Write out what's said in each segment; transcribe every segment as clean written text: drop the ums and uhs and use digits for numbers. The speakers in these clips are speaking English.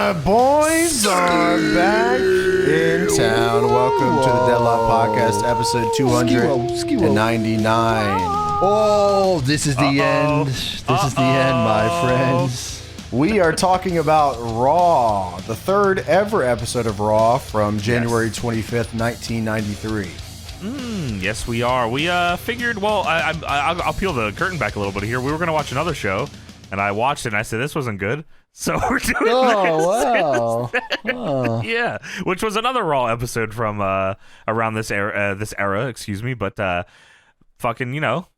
My boys are back in town. Welcome to the Deadlock Podcast, episode 299. Oh, this is the end. This is the end, my friends. We are talking about Raw, the third ever episode of Raw from January 25th, 1993. Yes, we are. We figured, well, I'll peel the curtain back a little bit here. We were going to watch another show, and I watched it, and I said, this wasn't good. So we're doing this. Wow. Oh. Yeah, which was another Raw episode from around this era, excuse me. But fucking,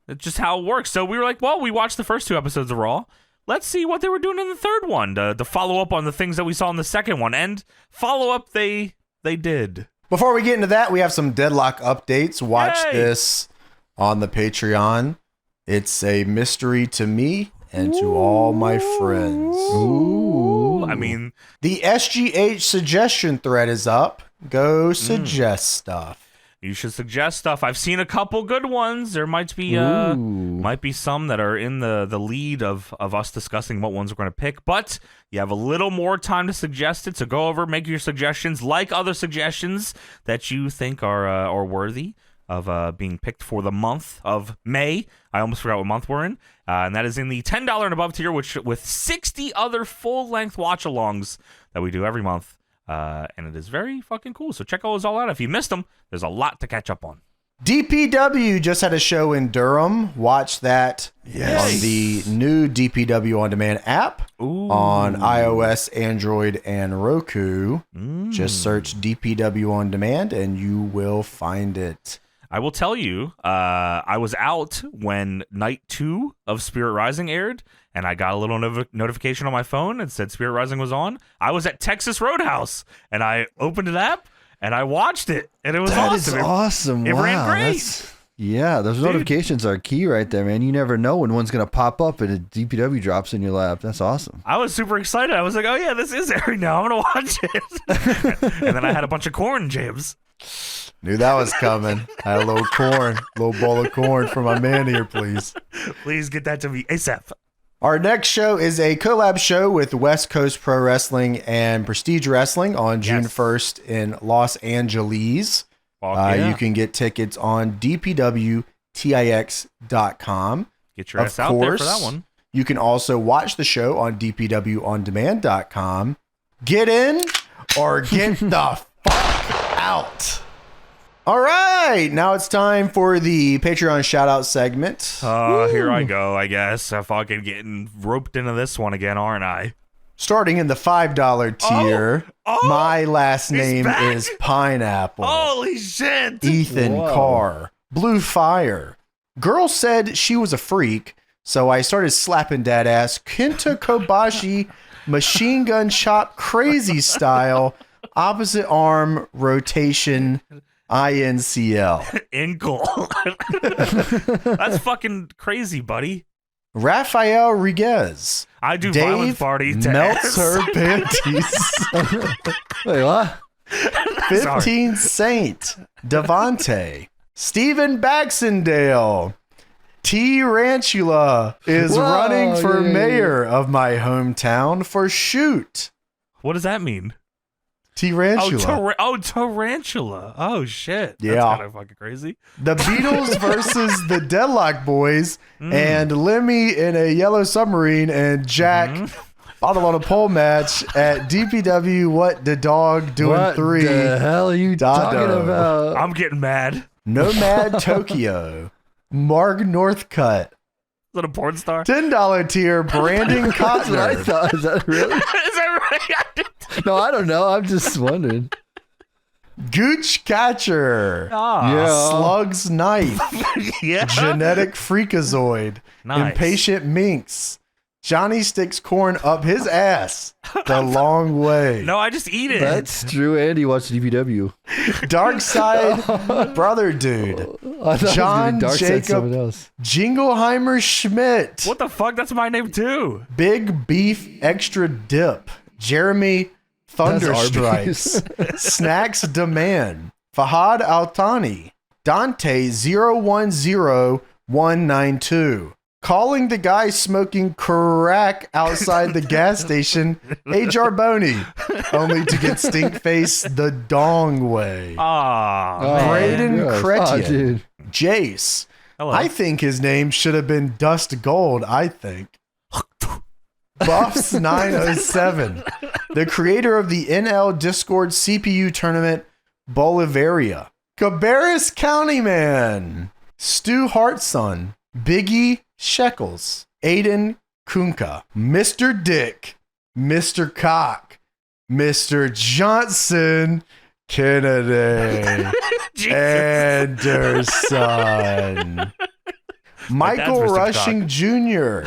it's just how it works. So we were like, well, we watched the first two episodes of Raw. Let's see what they were doing in the third one to follow up on the things that we saw in the second one. And follow up, they did. Before we get into that, we have some Deadlock updates. Watch Yay. this on the Patreon. It's a mystery to me and to all my friends. Ooh. I mean, the SGH suggestion thread is up. Go suggest stuff. You should suggest stuff. I've seen a couple good ones. There might be some that are in the lead of us discussing what ones we're going to pick. But you have a little more time to suggest it. So go over, make your suggestions, like other suggestions that you think are worthy of being picked for the month of May. I almost forgot what month we're in. And that is in the $10 and above tier, which with 60 other full-length watch-alongs that we do every month. And it is very fucking cool. So check those all out. If you missed them, there's a lot to catch up on. DPW just had a show in Durham. Watch that on the new DPW On Demand app on iOS, Android, and Roku. Just search DPW On Demand and you will find it. I will tell you, I was out when night 2 of Spirit Rising aired, and I got a little notification on my phone and said Spirit Rising was on. I was at Texas Roadhouse, and I opened an app, and I watched it, and it was That awesome. is awesome. It wow, ran great. Those notifications are key right there, man. You never know when one's going to pop up and a DPW drops in your lap. That's awesome. I was super excited. I was like, oh, yeah, this is airing now. I'm going to watch it. And then I had a bunch of corn jams. Knew that was coming. I had a little bowl of corn for my man here, please. Please get that to me ASAP. Our next show is a collab show with West Coast Pro Wrestling and Prestige Wrestling on June 1st in Los Angeles. You can get tickets on dpwtix.com. Get your ass out there for that one. You can also watch the show on dpwondemand.com. Get in or get the fuck out. All right, now it's time for the Patreon shout-out segment. Here I go, I guess. I'm fucking getting roped into this one again, aren't I? Starting in the $5 tier, my last name is Pineapple. Holy shit! Ethan Carr. Blue Fire. Girl said she was a freak, so I started slapping that ass Kenta Kobashi machine gun chop crazy style, opposite arm rotation INCL. Inkle. That's fucking crazy, buddy. Rafael Riguez. I do violent party to melts her panties. Wait, what? 15 Saint. Devontae. Stephen Baxendale. T. Rantula is running for mayor of my hometown for shoot. What does that mean? Tarantula. Tarantula. Oh, shit. Yeah. That's kind of fucking crazy. The Beatles versus the Deadlock Boys and Lemmy in a yellow submarine and Jack on a pole match at DPW What the Dog Doing 3. What the hell are you talking about? I'm getting mad. Nomad Tokyo. Marg Northcutt. Is that a porn star? $10 tier Brandon That's what I Cotner. thought. Is that really? Is that right? No, I don't know. I'm just wondering. Gooch Catcher. Slug's Knife. Yeah. Genetic Freakazoid. Nice. Impatient Minx. Johnny sticks corn up his ass the long way. No, I just eat it. That's true. Andy watched DPW. Dark Side Brother Dude. I thought John it was Jacob someone else. Jingleheimer Schmidt. What the fuck? That's my name too. Big Beef Extra Dip. Jeremy Thunderstrikes. Snacks Demand. Fahad Altani. Dante 010192. calling the guy smoking crack outside the gas station a jarboni, only to get stink face the dong way. Braden Chrétien. Dude. Jace. Hello. I think his name should have been Dust Gold, I think. Buffs 907. The creator of the NL Discord CPU tournament, Bolivaria. Cabarrus County Man. Stu Hartson. Biggie Shekels. Aiden Kunka. Mr. Dick. Mr. Cock. Mr. Johnson. Kennedy. Anderson. Michael Rushing Jr.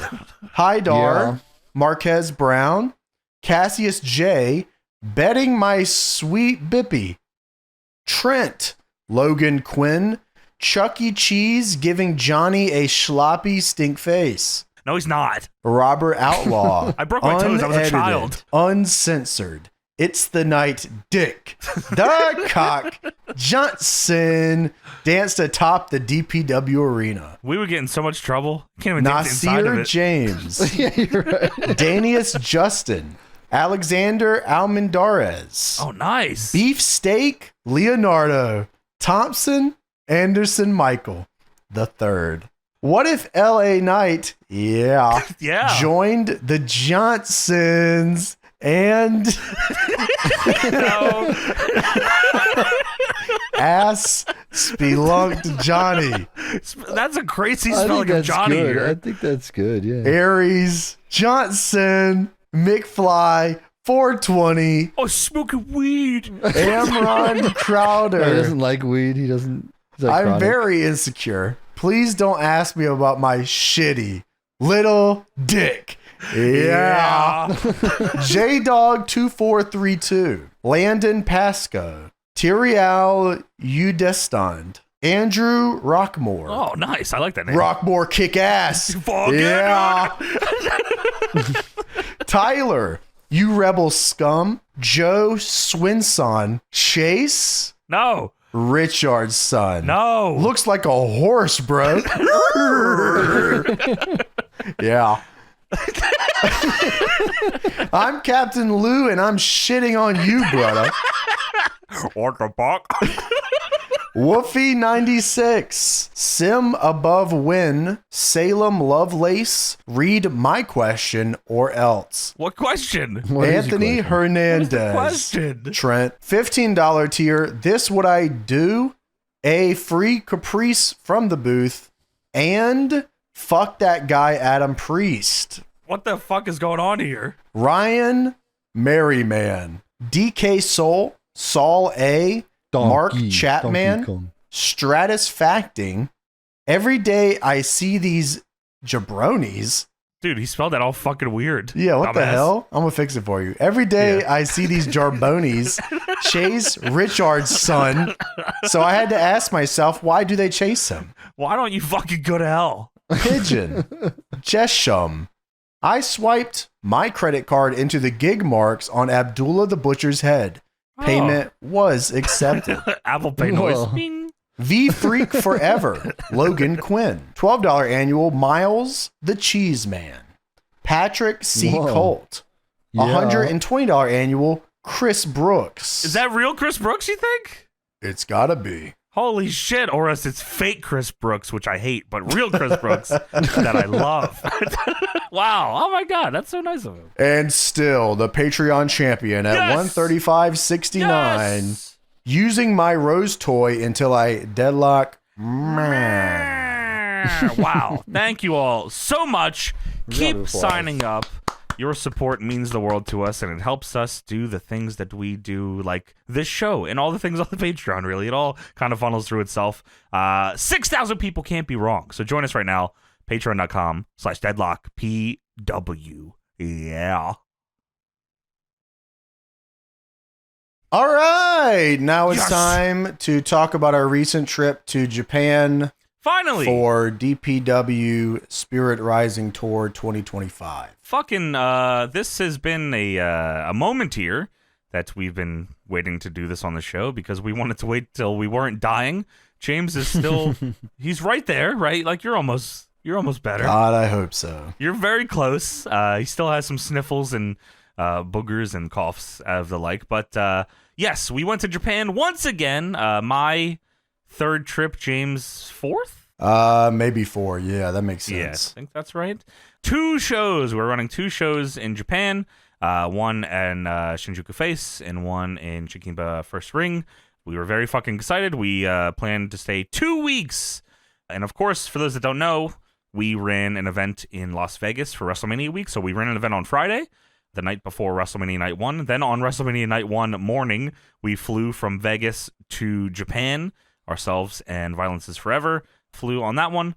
Hydar. Yeah. Marquez Brown. Cassius J. Betting My Sweet Bippy. Trent. Logan Quinn. Chuck E. Cheese giving Johnny a sloppy stink face. No, he's not. Robert Outlaw. I broke my toes. I was a Unedited, child. Uncensored. It's the night Dick. The Cock. Johnson danced atop the DPW arena. We would get in so much trouble. Can't even dance inside of Nasir it. James. Yeah, you're right. Danius Justin. Alexander Almendarez. Oh, nice. Beefsteak Leonardo. Thompson Anderson Michael the third. What if LA Knight, yeah, joined the Johnsons and No. ass spelunked Johnny? That's a crazy I think spelling of that's Johnny good. here. I think that's good. Yeah. Aries Johnson McFly 420 Oh, smoking weed. Amron Crowder. He doesn't like weed. He doesn't. He's like I'm chronic. very insecure. Please don't ask me about my shitty little dick. Yeah. J-Dog 2432. Landon Pasco. Tyrial Udestond. Andrew Rockmore. Oh, nice. I like that name. Rockmore kick ass. Fuck Yeah. Tyler. You rebel scum. Joe Swinson. Chase. No. Richard's son. No. Looks like a horse, bro. Yeah. I'm Captain Lou and I'm shitting on you, brother. What the fuck? Woofy 96. Sim above win. Salem Lovelace. Read my question or else. What question? What is your Anthony question? Hernandez. Question. Trent. $15 tier. This what I do. A free caprice from the booth. And fuck that guy Adam Priest. What the fuck is going on here? Ryan Merryman. DK Soul. Saul A. Mark Donkey Chapman. Kong. Stratus Facting. Every day I see these jabronis. Dude, he spelled that all fucking weird. Yeah, what the Dumbass. hell? I'm gonna fix it for you. Every day I see these jarbonis chase Richard's son. So I had to ask myself, why do they chase him? Why don't you fucking go to hell? Pigeon. Jeshum. I swiped my credit card into the gig marks on Abdullah the Butcher's head. Payment was accepted. Apple Pay noise. Whoa. Bing. V Freak Forever. Logan Quinn. $12 annual. Miles the Cheese Man. Patrick C. Whoa. Colt. Yeah. $120 annual. Chris Brooks. Is that real Chris Brooks, you think? It's gotta be. Holy shit, or else it's fake Chris Brooks, which I hate, but real Chris Brooks that I love. Wow. Oh my God, that's so nice of him. And still the Patreon champion at Yes! 135.69. Yes! Using my rose toy until I deadlock. Wow. Thank you all so much. Keep applause. signing up. Your support means the world to us, and it helps us do the things that we do, like this show and all the things on the Patreon, really. It all kind of funnels through itself. 6,000 people can't be wrong. So join us right now, patreon.com/deadlockpw. Yeah. All right. Now it's Yes! time to talk about our recent trip to Japan Finally. for DPW Spirit Rising Tour 2025. Fucking, this has been a moment here that we've been waiting to do this on the show because we wanted to wait till we weren't dying. James is still, he's right there, right? Like you're almost You're almost better. God, I hope so. You're very close. He still has some sniffles and boogers and coughs of the like. But yes, we went to Japan once again. My third trip, James' fourth? Maybe 4. Yeah, that makes sense. Yeah, I think that's right. 2 shows. We're running 2 shows in Japan. One in Shinjuku Face and one in Chikinba First Ring. We were very fucking excited. We planned to stay 2 weeks. And of course, for those that don't know, we ran an event in Las Vegas for WrestleMania week. So we ran an event on Friday, the night before WrestleMania Night 1. Then on WrestleMania Night 1 morning, we flew from Vegas to Japan. Ourselves and Violence is Forever flew on that one.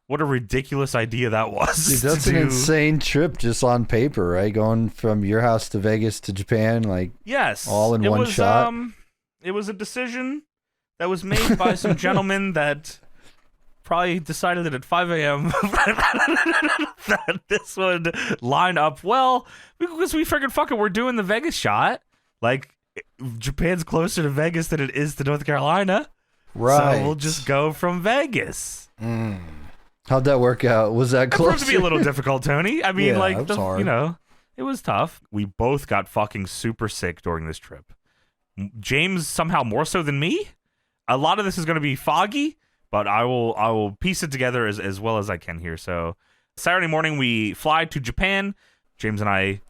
What a ridiculous idea that was. Dude, that's an insane trip just on paper, right? Going from your house to Vegas to Japan, like, yes, all in one shot. It was a decision that was made by some gentlemen that probably decided that at 5 a.m. that this would line up well, because we figured, fuck it, we're doing the Vegas shot. Like, Japan's closer to Vegas than it is to North Carolina. Right. So we'll just go from Vegas. How'd that work out? Was that close? It proved to be a little difficult, Tony. I mean, Yeah, like, it was hard. it was tough. We both got fucking super sick during this trip. James somehow more so than me. A lot of this is going to be foggy, but I will piece it together as well as I can here. So Saturday morning we fly to Japan. James and I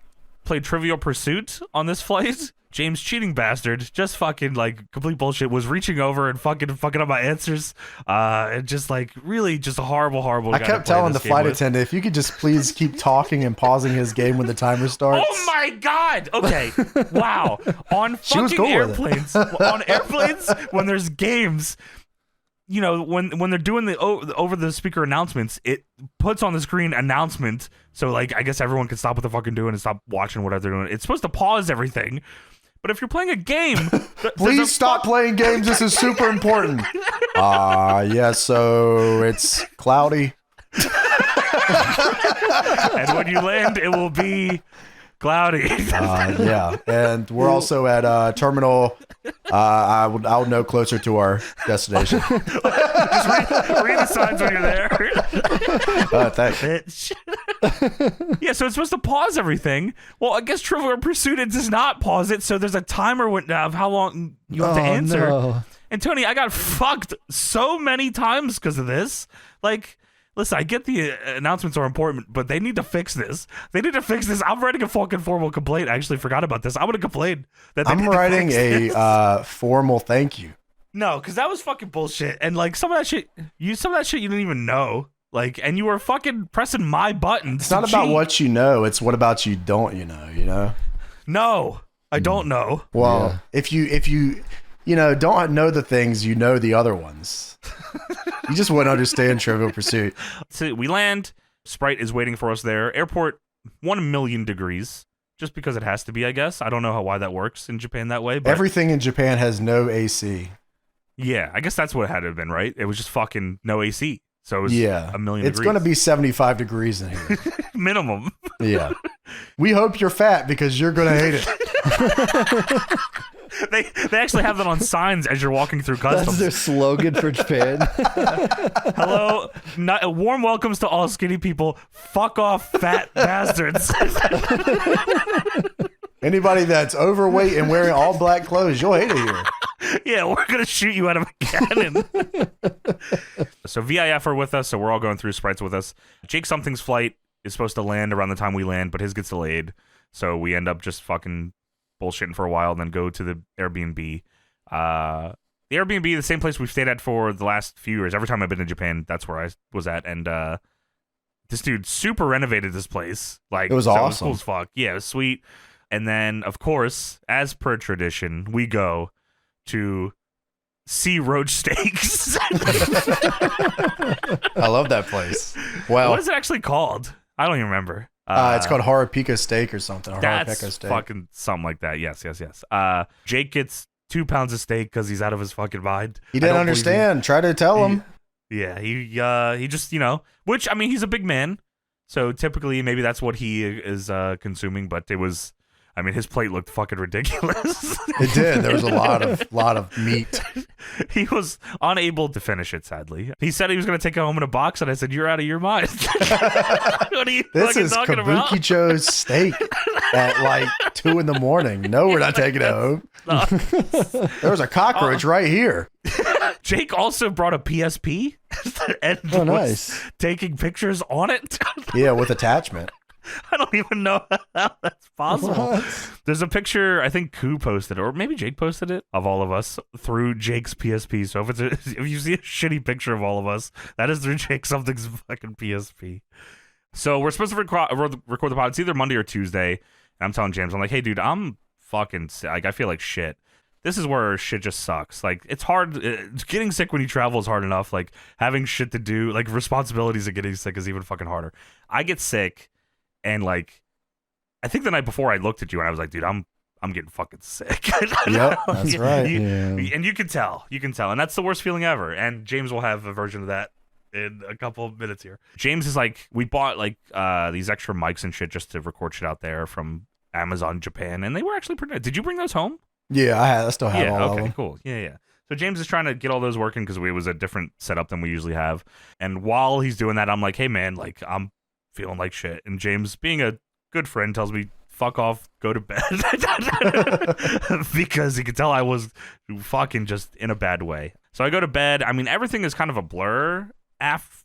played Trivial Pursuit on this flight. James, cheating bastard, just fucking like complete bullshit, was reaching over and fucking up my answers. And just like really just a horrible I kept telling the flight attendant, if you could just please keep talking and pausing his game when the timer starts. Oh my god! Okay, wow. On She was fucking cool with airplanes, on airplanes when there's games, you know, when they're doing the over the speaker announcements, it puts on the screen announcement, so like I guess everyone can stop what they're fucking doing and stop watching whatever they're doing. It's supposed to pause everything. But if you're playing a game, please stop playing games. This is super important. Yeah, so it's cloudy. And when you land, it will be cloudy. Yeah, and we're also at terminal. I would know closer to our destination. Just read the signs when you're there. Thanks. Bitch. Yeah, so it's supposed to pause everything. Well, I guess Trivial Pursuit, it does not pause it, so there's a timer of how long you have to answer. No. And Tony, I got fucked so many times because of this. Like, listen, I get the announcements are important, but they need to fix this. They need to fix this. I'm writing a fucking formal complaint. I actually forgot about this. I'm going to complain that I'm writing a formal thank you. No, because that was fucking bullshit. And like some of that shit you didn't even know. Like, and you were fucking pressing my buttons. It's not about what you know. It's what about you don't you know, you know? No, I don't know. Well, if you don't know the things, you know the other ones. You just wouldn't understand Trivial Pursuit. So we land. Sprite is waiting for us there. Airport, 1,000,000 degrees. Just because it has to be, I guess. I don't know why that works in Japan that way. But everything in Japan has no AC. Yeah, I guess that's what it had to have been, right? It was just fucking no AC. So it was 1,000,000 degrees. It's going to be 75 degrees in here. Minimum. Yeah. We hope you're fat because you're going to hate it. They actually have that on signs as you're walking through customs. That's their slogan for Japan. Hello, warm welcomes to all skinny people. Fuck off, fat bastards. Anybody that's overweight and wearing all black clothes, you'll hate it here. Yeah, we're going to shoot you out of a cannon. So VIF are with us, so we're all going through. Sprite's with us. Jake Something's flight is supposed to land around the time we land, but his gets delayed. So we end up just fucking bullshitting for a while and then go to the Airbnb. The Airbnb, the same place we've stayed at for the last few years. Every time I've been to Japan, that's where I was at. And this dude super renovated this place. Like, it was It awesome. was cool as fuck. Yeah, it was sweet. And then, of course, as per tradition, we go to Sea Roach Steaks. I love that place. Well, what is it actually called? I don't even remember. It's called Harapika Steak or something. Or That's Harapika Steak. fucking something like that. Yes. Jake gets 2 pounds of steak because he's out of his fucking mind. He didn't understand. Try to tell him. Yeah, he just, which, I mean, he's a big man. So typically maybe that's what he is consuming. But it was I mean, his plate looked fucking ridiculous. It did. There was a lot of meat. He was unable to finish it, sadly. He said he was going to take it home in a box, and I said, "You're out of your mind." What are you This is talking Kabuki about? Joe's steak at like 2 a.m. No, we're not taking it home. There was a cockroach right here. Jake also brought a PSP and was nice. taking pictures on it. Yeah, with attachment. I don't even know how that's possible. What? There's a picture, I think Koo posted, or maybe Jake posted it, of all of us through Jake's PSP. So if you see a shitty picture of all of us, that is through Jake something's fucking PSP. So we're supposed to record the pod. It's either Monday or Tuesday. And I'm telling James, I'm like, hey, dude, I'm fucking sick. Like, I feel like shit. This is where shit just sucks. Like, it's hard. Getting sick when you travel is hard enough. Like, having shit to do, like, responsibilities of getting sick is even fucking harder. I get sick. And like, I think the night before I looked at you and I was like, dude, I'm getting fucking sick. Yep, that's right. And you can tell, and that's the worst feeling ever. And James will have a version of that in a couple of minutes here. James is like, we bought like these extra mics and shit just to record shit out there from Amazon Japan, and they were actually pretty. Did you bring those home? Yeah, I still have all of okay, them. cool. Yeah. So James is trying to get all those working because it was a different setup than we usually have. And while he's doing that, I'm like, hey man, like I'm feeling like shit. And James, being a good friend, tells me, fuck off, go to bed. Because he could tell I was fucking just in a bad way. So I go to bed. I mean, everything is kind of a blur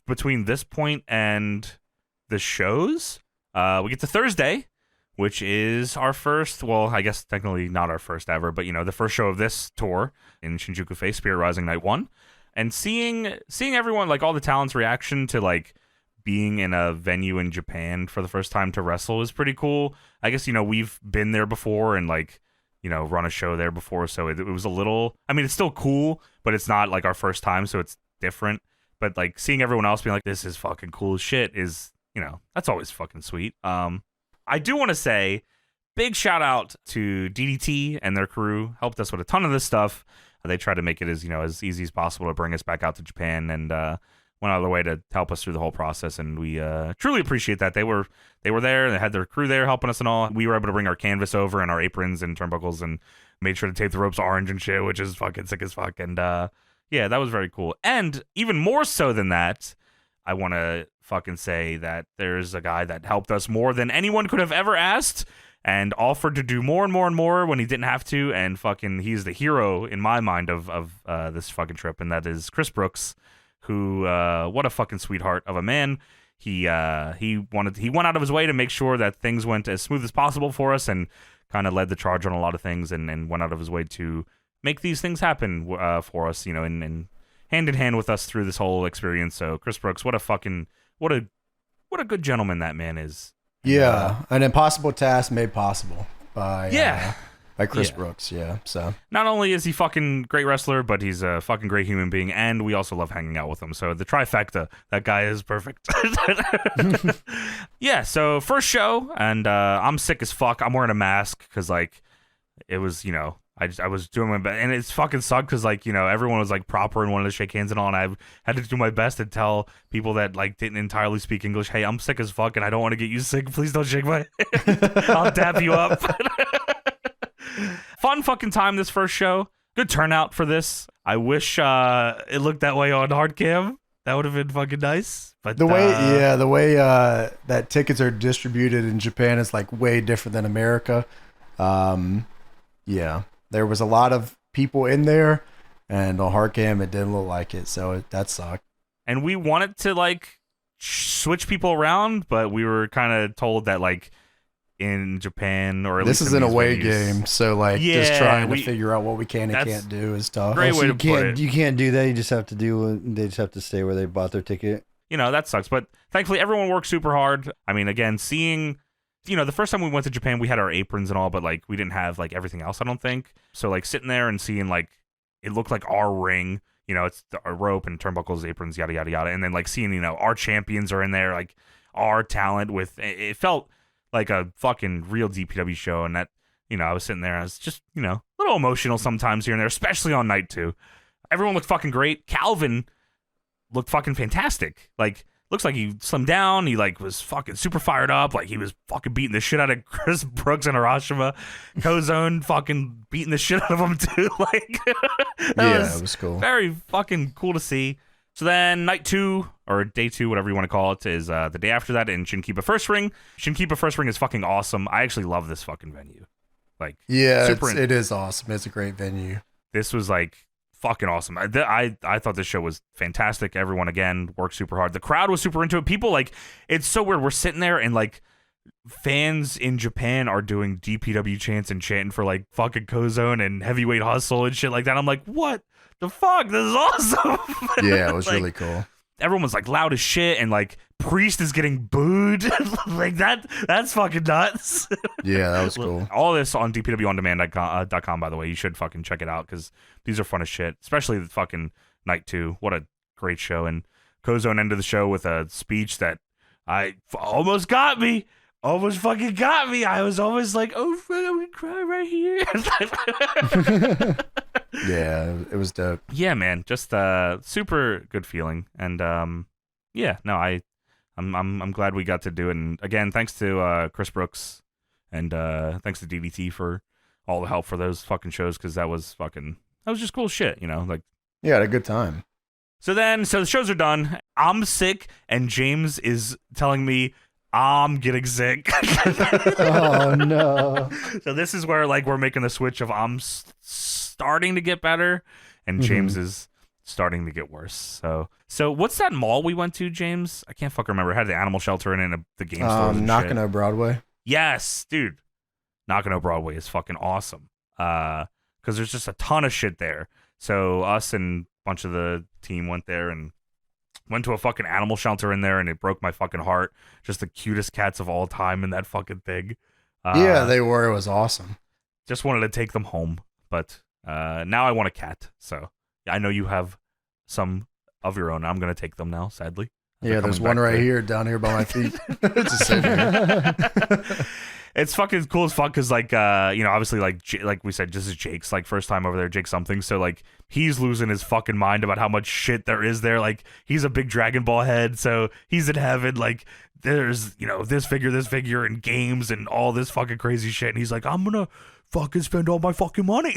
between this point and the shows. We get to Thursday, which is our first, well, I guess technically not our first ever, but, you know, the first show of this tour in Shinjuku Face, Spirit Rising Night 1. And seeing everyone, like all the talent's reaction to, like, being in a venue in Japan for the first time to wrestle is pretty cool. I guess, you know, we've been there before and like, you know, run a show there before. So it was a little, I mean, it's still cool, but it's not like our first time. So it's different. But like seeing everyone else being like, this is fucking cool as shit is, you know, that's always fucking sweet. I do want to say big shout out to DDT and their crew. Helped us with a ton of this stuff. They tried to make it as, you know, as easy as possible to bring us back out to Japan, and went out of their way to help us through the whole process, and we truly appreciate that. They were there, and they had their crew there helping us and all. We were able to bring our canvas over and our aprons and turnbuckles and made sure to tape the ropes orange and shit, which is fucking sick as fuck. And yeah, that was very cool. And even more so than that, I want to fucking say that there's a guy that helped us more than anyone could have ever asked and offered to do more and more and more when he didn't have to, and fucking he's the hero in my mind of this fucking trip, and that is Chris Brooks, who what a fucking sweetheart of a man. He went out of his way to make sure that things went as smooth as possible for us, and kind of led the charge on a lot of things, and went out of his way to make these things happen for us, you know, and hand in hand with us through this whole experience. So Chris Brooks, what a good gentleman that man is. Yeah, an impossible task made possible by Chris Yeah. Brooks. Yeah, so Not only is he fucking great wrestler, but he's a fucking great human being, and we also love hanging out with him. So the trifecta, that guy is perfect. Yeah, so first show, and I'm sick as fuck. I'm wearing a mask because, like, it was, you know, I was doing my best, and it's fucking sucked because, like, you know, everyone was like proper and wanted to shake hands and all, and I had to do my best to tell people that like didn't entirely speak English, hey, I'm sick as fuck and I don't want to get you sick. Please don't shake my hand. I'll dap you up. Fun fucking time this first show. Good turnout for this. I wish it looked that way on hard cam. That would have been fucking nice. But the way that tickets are distributed in Japan is like way different than America. Yeah, there was a lot of people in there, and on hard cam it didn't look like it, so that sucked. And we wanted to like switch people around, but we were kind of told that like in Japan, or at this least is an these away venues, game, so like just Yeah, trying to figure out what we can and can't do is tough. Great way you to put it. You can't do that. You just have to they just have to stay where they bought their ticket. You know, that sucks. But thankfully, everyone worked super hard. I mean, again, seeing, you know, the first time we went to Japan, we had our aprons and all, but like we didn't have like everything else, I don't think. So like sitting there and seeing like it looked like our ring, you know, it's our rope and turnbuckles, aprons, yada yada yada, and then like seeing, you know, our champions are in there, like our talent with it felt like a fucking real DPW show. And that, you know, I was sitting there, I was just, you know, a little emotional sometimes here and there, especially on night 2. Everyone looked fucking great. Calvin looked fucking fantastic. Like looks like he slimmed down. He like was fucking super fired up. Like he was fucking beating the shit out of Chris Brooks and Hiroshima. Kozone fucking beating the shit out of him too. Like it was cool. Very fucking cool to see. So then night 2 or day 2, whatever you want to call it, is the day after that in Shinkiba First Ring. Shinkiba First Ring is fucking awesome. I actually love this fucking venue. Like, yeah, it is awesome. It's a great venue. This was like fucking awesome. I thought this show was fantastic. Everyone again worked super hard. The crowd was super into it. People like, it's so weird. We're sitting there and like fans in Japan are doing DPW chants and chanting for like fucking Kozone and Heavyweight Hustle and shit like that. I'm like, what the fuck? This is awesome. Yeah, it was like, really cool. Everyone was like loud as shit, and like Priest is getting booed. Like that's fucking nuts. Yeah, that was cool. All this on dpwondemand.com, by the way. You should fucking check it out because these are fun as shit, especially the fucking night 2. What a great show. And Kozone ended the show with a speech that almost got me. Almost fucking got me. I was almost like, oh, fuck, I'm gonna cry right here. Yeah, it was dope. Yeah, man, just super good feeling, and I'm glad we got to do it. And again, thanks to Chris Brooks, and thanks to DDT for all the help for those fucking shows, because that was just cool shit, like. Yeah, had a good time. So the shows are done. I'm sick, and James is telling me I'm getting sick. Oh no! So this is where like we're making the switch of I'm starting to get better, and James is starting to get worse. So what's that mall we went to, James? I can't fucking remember. It had the animal shelter in it and the game store. Nakano Broadway. Yes, dude. Nakano Broadway is fucking awesome. Because there's just a ton of shit there. So us and a bunch of the team went there and went to a fucking animal shelter in there, and it broke my fucking heart. Just the cutest cats of all time in that fucking thing. Yeah, they were. It was awesome. Just wanted to take them home, but now I want a cat. So I know you have some of your own. I'm gonna take them now. Sadly. Yeah, there's one right here, down here by my feet. Just sitting here. It's fucking cool as fuck because, like, obviously, like we said, this is Jake's like first time over there, Jake something. So like, he's losing his fucking mind about how much shit there is there. Like, he's a big Dragon Ball head, so he's in heaven. Like, there's this figure, and games and all this fucking crazy shit. And he's like, I'm gonna fucking spend all my fucking money.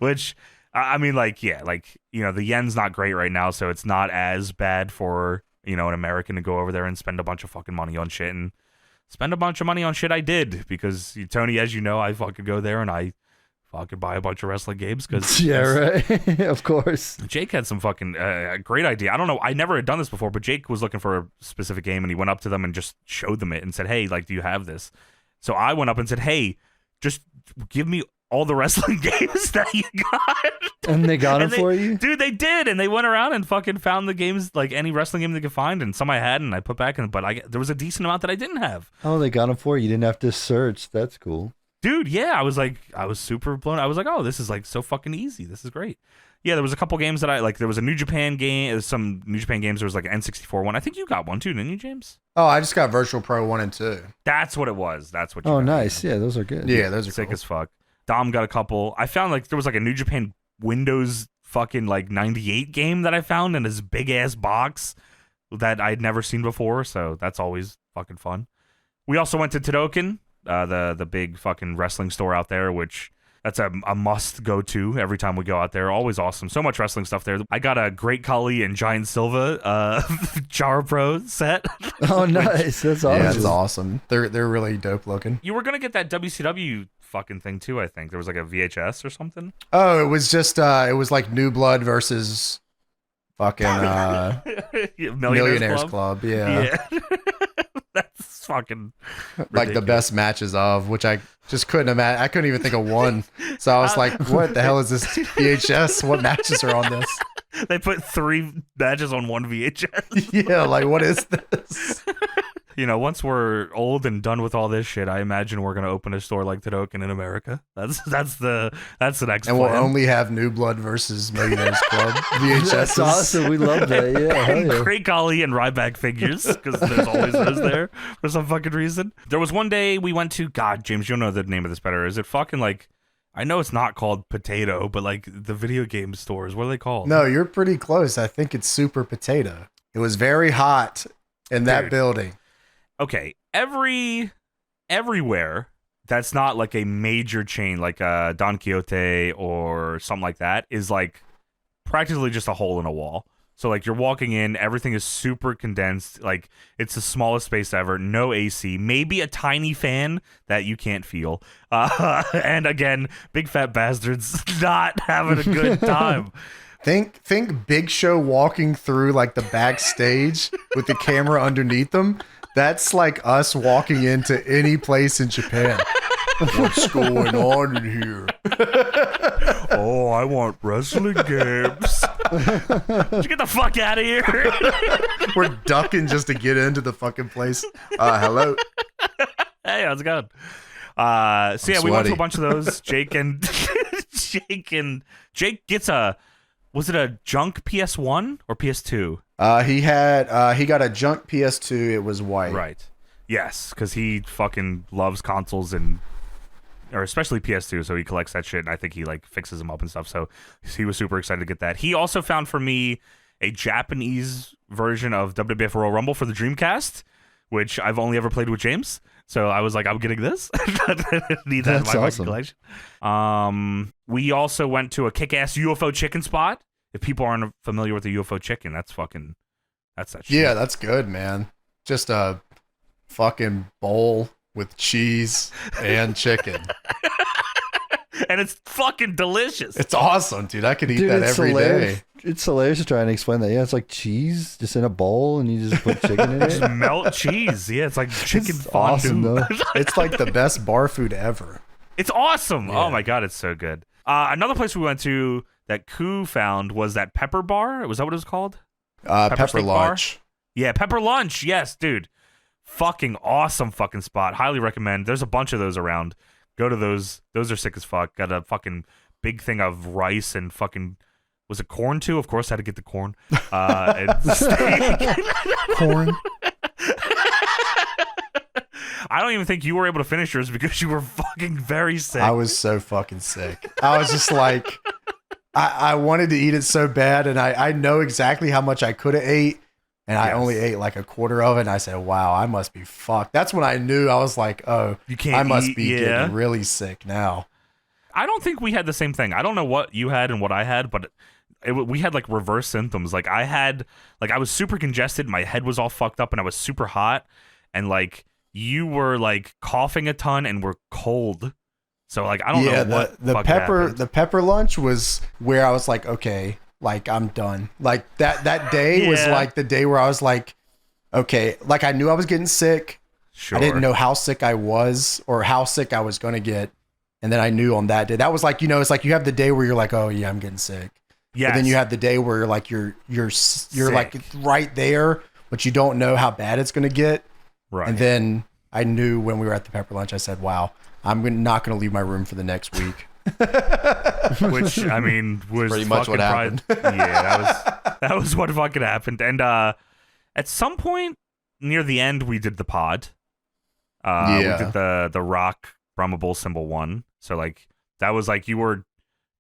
Which, I mean, like, yeah, like, the yen's not great right now, so it's not as bad for an American to go over there and spend a bunch of fucking money on shit. And spend a bunch of money on shit I did, because Tony, as you know, I fucking go there and I fucking buy a bunch of wrestling games. Cause yeah, right. Of course. Jake had some fucking great idea. I don't know. I never had done this before, but Jake was looking for a specific game, and he went up to them and just showed them it and said, hey, like, do you have this? So I went up and said, hey, just give me all the wrestling games that you got. And they got them for you? Dude, they did. And they went around and fucking found the games, like any wrestling game they could find. And some I had and I put back in, but there was a decent amount that I didn't have. Oh, they got them for you. You didn't have to search. That's cool. Dude, yeah. I was super blown. I was like, oh, this is like so fucking easy. This is great. Yeah, there was a couple games that I like. There was a New Japan game. Some New Japan games. There was like an N64 one. I think you got one too, didn't you, James? Oh, I just got Virtual Pro 1 and 2. That's what it was. That's what you Oh, got. nice. Yeah, those are good. Yeah, those are sick cool. as fuck. Dom got a couple. I found like there was like a New Japan Windows fucking like 98 game that I found in this big ass box that I'd never seen before. So that's always fucking fun. We also went to Todoken, the big fucking wrestling store out there, which that's a must go to every time we go out there. Always awesome. So much wrestling stuff there. I got a Great Khali and Giant Silva Jar Pro set. Oh, nice. That's awesome. Yeah, that's awesome. They're really dope looking. You were gonna get that WCW fucking thing too, I think. There was like a VHS or something. Oh, it was just it was like New Blood versus fucking Millionaires Club. Yeah. That's fucking ridiculous. Like the best matches of, which I just couldn't imagine. I couldn't even think of one. So I was like, what the hell is this VHS? What matches are on this? They put 3 matches on one VHS. Yeah, like what is this? Once we're old and done with all this shit, I imagine we're gonna open a store like Todoken in America. That's the next and plan. we'll only have New Blood versus Millionaires Club VHS. That's awesome. We love that. Yeah, hell And yeah. Great Khali and Ryback figures, because there's always those there for some fucking reason. There was one day we went to, God, James, you'll know the name of this better. Is it fucking like, I know it's not called potato, but like the video game stores, what are they called? No, you're pretty close. I think it's Super Potato. It was very hot in that building. Okay, everywhere that's not like a major chain, like Don Quixote or something like that, is like practically just a hole in a wall. So like you're walking in, everything is super condensed, like it's the smallest space ever, no AC, maybe a tiny fan that you can't feel. And again, big fat bastards not having a good time. Think Big Show walking through like the backstage with the camera underneath them. That's like us walking into any place in Japan. What's going on in here? Oh, I want wrestling games. Did you get the fuck out of here? We're ducking just to get into the fucking place. Hello. Hey, how's it going? So yeah, we went to a bunch of those. Jake gets was it a junk PS1 or PS2? He got a junk PS2. It was white. Right. Yes, because he fucking loves consoles or especially PS2, so he collects that shit, and I think he like fixes them up and stuff. So he was super excited to get that. He also found for me a Japanese version of WWF Royal Rumble for the Dreamcast, which I've only ever played with James. So I was like, I'm getting this. Need that in my fucking collection. We also went to a kick-ass UFO chicken spot. If people aren't familiar with the UFO chicken, that's that shit. Yeah, that's good, man. Just a fucking bowl with cheese and chicken. And it's fucking delicious. It's awesome, dude. I could eat that every day. It's hilarious to try and explain that. Yeah, it's like cheese just in a bowl and you just put chicken in it. Just melt cheese. Yeah, it's like chicken It's fondue. awesome, It's like the best bar food ever. It's awesome. Yeah. Oh my God, it's so good. Another place we went to that Koo found was that Pepper Bar. Was that what it was called? Pepper Steak Lunch. Bar? Yeah, Pepper Lunch. Yes, dude. Fucking awesome fucking spot. Highly recommend. There's a bunch of those around. Go to those. Those are sick as fuck. Got a fucking big thing of rice and fucking, was it corn too? Of course I had to get the corn. And steak. Corn. I don't even think you were able to finish yours because you were fucking very sick. I was so fucking sick. I was just like, I wanted to eat it so bad, and I know exactly how much I could have ate, and I only ate like a quarter of it, and I said, wow, I must be fucked. That's when I knew. I was like, oh, I must be getting really sick now. I don't think we had the same thing. I don't know what you had and what I had, but we had like reverse symptoms. Like I was super congested, my head was all fucked up, and I was super hot, and like you were like coughing a ton and were cold. So like I don't know what the pepper lunch was where I was like, okay, like I'm done. Like that day was like the day where I was like, okay, like I knew I was getting sick. Sure. I didn't know how sick I was or how sick I was gonna get. And then I knew on that day. That was like, it's like you have the day where you're like, oh yeah, I'm getting sick. Yeah. But then you have the day where you're like you're like right there, but you don't know how bad it's gonna get. Right. And then I knew when we were at the pepper lunch, I said, wow, I'm not going to leave my room for the next week. Which, I mean, was pretty much what happened. Yeah, that was what fucking happened. And at some point near the end, we did the pod. We did the Rock Brahma Bull Symbol 1. So, like, that was like you were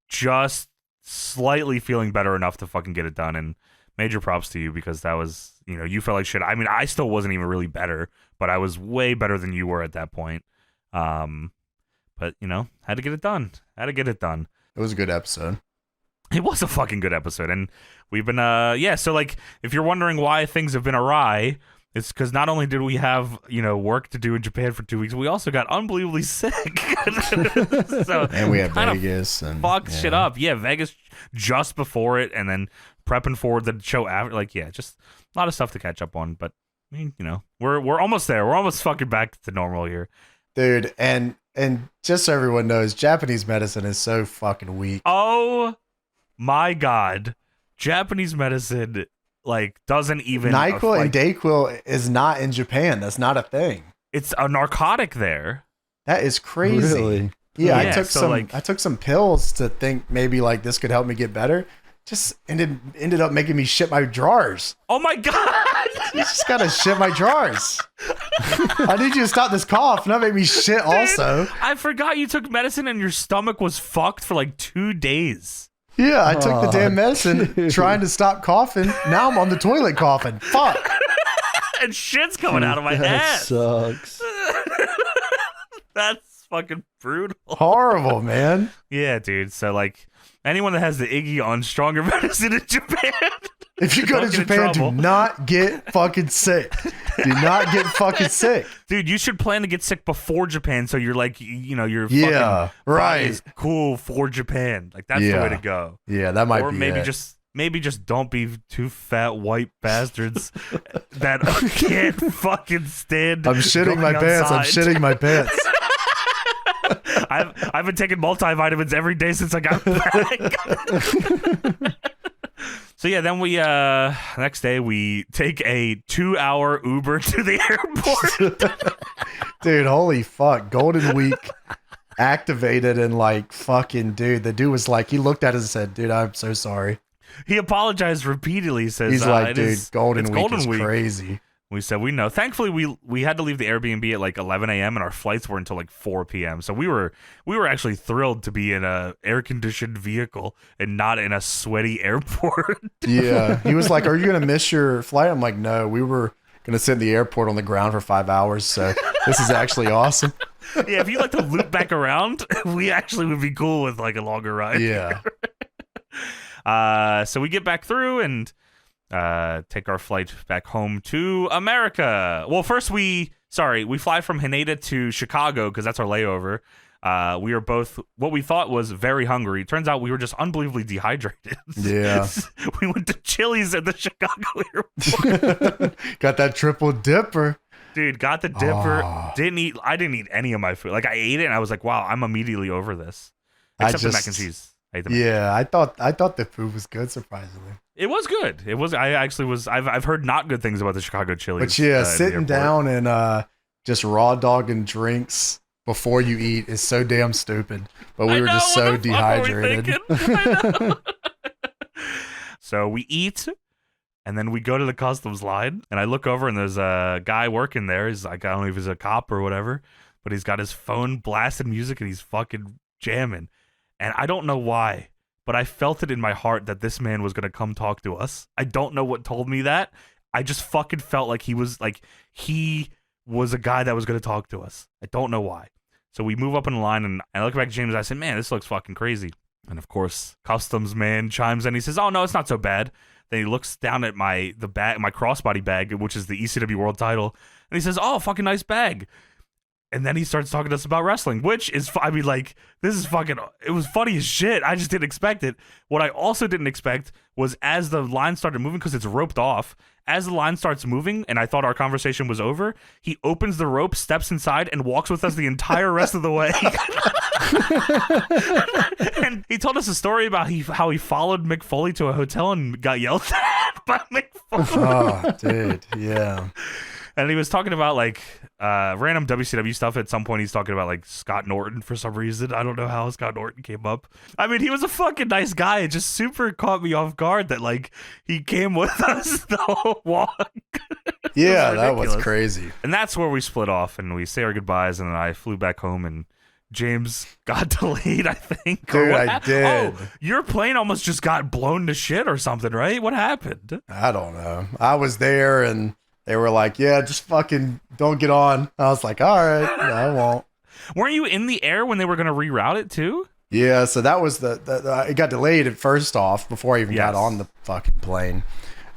just slightly feeling better enough to fucking get it done. And major props to you because that was, you felt like shit. I mean, I still wasn't even really better, but I was way better than you were at that point. But, had to get it done. It was a good episode. It was a fucking good episode. And we've been, so like, if you're wondering why things have been awry, it's because not only did we have, work to do in Japan for 2 weeks, we also got unbelievably sick. And we had Vegas and fucked shit up. Yeah, Vegas just before it, and then prepping for the show after. Like, yeah, just a lot of stuff to catch up on. But I mean, we're almost there. We're almost fucking back to normal here, dude. And just so everyone knows, Japanese medicine is so fucking weak. Oh my God, Japanese medicine. Like, doesn't even NyQuil and DayQuil is not in Japan. That's not a thing. It's a narcotic there. That is crazy. Really? Yeah, I took some pills to think maybe like this could help me get better. Just ended up making me shit my drawers. Oh my God. You just gotta shit my drawers. I need you to stop this cough, not make me shit also. Dude, I forgot you took medicine and your stomach was fucked for like 2 days. Yeah, I took the damn medicine trying to stop coughing. Now I'm on the toilet coughing. Fuck. And shit's coming out of my That ass. sucks. That's fucking brutal. Horrible, man. Yeah, dude. So like anyone that has the Iggy on stronger medicine in Japan. If you go to Don't get in Japan, do trouble. not get fucking sick. Do not get fucking sick. Dude, you should plan to get sick before Japan so you're like, you know, your Yeah, fucking body right. is cool for Japan. Like that's the way to go. Yeah, that might Or be maybe it. just don't be two fat white bastards that can't fucking stand. I'm shitting my going pants. I'm outside. shitting my pants. I've been taking multivitamins every day since I got back. So yeah, then we next day we take a 2-hour Uber to the airport. Dude, holy fuck. Golden Week activated and like fucking dude. The dude was like, he looked at us and said, dude, I'm so sorry. He apologized repeatedly. He says He's like, it dude, is- Golden it's Week Golden is Week. crazy. We said we know. Thankfully, we had to leave the Airbnb at like 11 a.m. and our flights were until like 4 p.m. So we were actually thrilled to be in a air conditioned vehicle and not in a sweaty airport. Yeah. He was like, are you going to miss your flight? I'm like, no, we were going to sit in the airport on the ground for 5 hours. So this is actually awesome. Yeah, if you like to loop back around, we actually would be cool with like a longer ride. Yeah. So we get back through and take our flight back home to America. Well, first we fly from Haneda to Chicago because that's our layover. We are both what we thought was very hungry. Turns out we were just unbelievably dehydrated. Yeah. We went to Chili's at the Chicago airport. Got that triple dipper. Dude, got the dipper. Oh. I didn't eat any of my food. Like I ate it and I was like, wow, I'm immediately over this. I Except the mac and just- cheese. I ate the mac. Yeah, I thought the food was good, surprisingly. It was good. It was. I actually was. I've heard not good things about the Chicago Chili's. But yeah, in the sitting airport. down and just raw dogging drinks before you eat is so damn stupid. But we I were know, just what so the fuck were we dehydrated. thinking? I know. So we eat, and then we go to the customs line, and I look over, and there's a guy working there. He's like, I don't know if he's a cop or whatever, but he's got his phone blasting music, and he's fucking jamming. And I don't know why, but I felt it in my heart that this man was going to come talk to us. I don't know what told me that. I just fucking felt like he was a guy that was going to talk to us. I don't know why. So we move up in the line, and I look back at James, and I said, man, this looks fucking crazy. And of course, customs man chimes in. He says, oh, no, it's not so bad. Then he looks down at my crossbody bag, which is the ECW world title. And he says, oh, fucking nice bag. And then he starts talking to us about wrestling, which is, I mean, like, this is fucking, it was funny as shit. I just didn't expect it. What I also didn't expect was as the line started moving, because it's roped off, as the line starts moving, and I thought our conversation was over, he opens the rope, steps inside, and walks with us the entire rest of the way. And he told us a story about how he followed Mick Foley to a hotel and got yelled at by Mick Foley. Oh, dude, yeah. And he was talking about like random WCW stuff. At some point, he's talking about like Scott Norton for some reason. I don't know how Scott Norton came up. I mean, he was a fucking nice guy. It just super caught me off guard that like he came with us the whole walk. Yeah, that was ridiculous. crazy. And that's where we split off and we say our goodbyes. And then I flew back home and James got delayed, I think. Or Dude, what I hap- did. Oh, your plane almost just got blown to shit or something, right? What happened? I don't know. I was there and they were like, yeah, just fucking don't get on. I was like, all right, no, I won't. Weren't you in the air when they were going to reroute it too? Yeah, so that was it got delayed at first off before I even Yes. got on the fucking plane.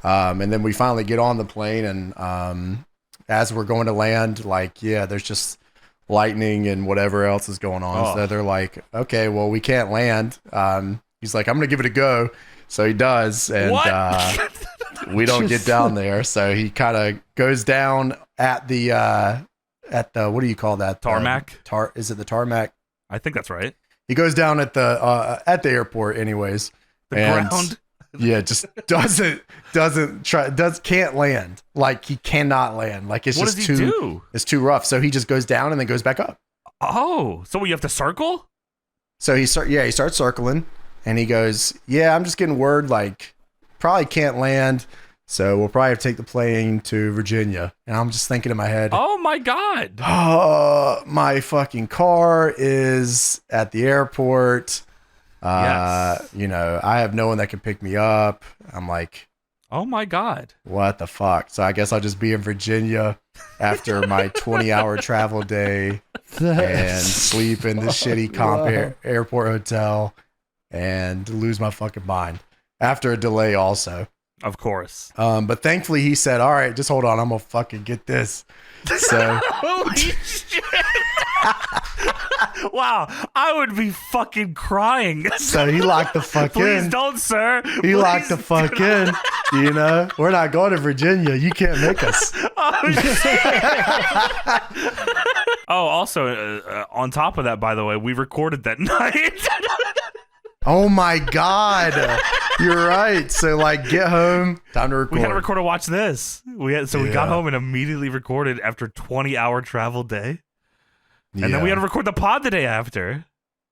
And then we finally get on the plane and as we're going to land, like, yeah, there's just lightning and whatever else is going on. Oh. So they're like, okay, well, we can't land. He's like, I'm going to give it a go. So he does. And What? we don't get down there. So he kind of goes down at the, what do you call that? Tarmac? Is it the tarmac? I think that's right. He goes down at the airport anyways. The And- ground. Yeah, just can't land. Like he cannot land. Like it's What just does he too do? it's too rough. So he just goes down and then goes back up. Oh, so you have to circle? So he starts circling and he goes, yeah, I'm just getting word like probably can't land. So we'll probably have to take the plane to Virginia. And I'm just thinking in my head, Oh my God. my fucking car is at the airport. Yes. You know, I have no one that can pick me up. I'm like, Oh my God. what the fuck? So I guess I'll just be in Virginia after my 20-hour travel day and sleep in this shitty airport hotel and lose my fucking mind after a delay also. Of course. But thankfully he said, all right, just hold on. I'm going to fucking get this. So Holy shit. Wow. I would be fucking crying. so he locked the fuck Please in. don't, sir. He locked the Please fuck in. You know, we're not going to Virginia. You can't make us. Oh, also, on top of that, by the way, we recorded that night. Oh my God. You're right. So like get home, time to record. We had to record a watch this. We got Yeah. home and immediately recorded after 20-hour travel day. Yeah. And then we had to record the pod the day after.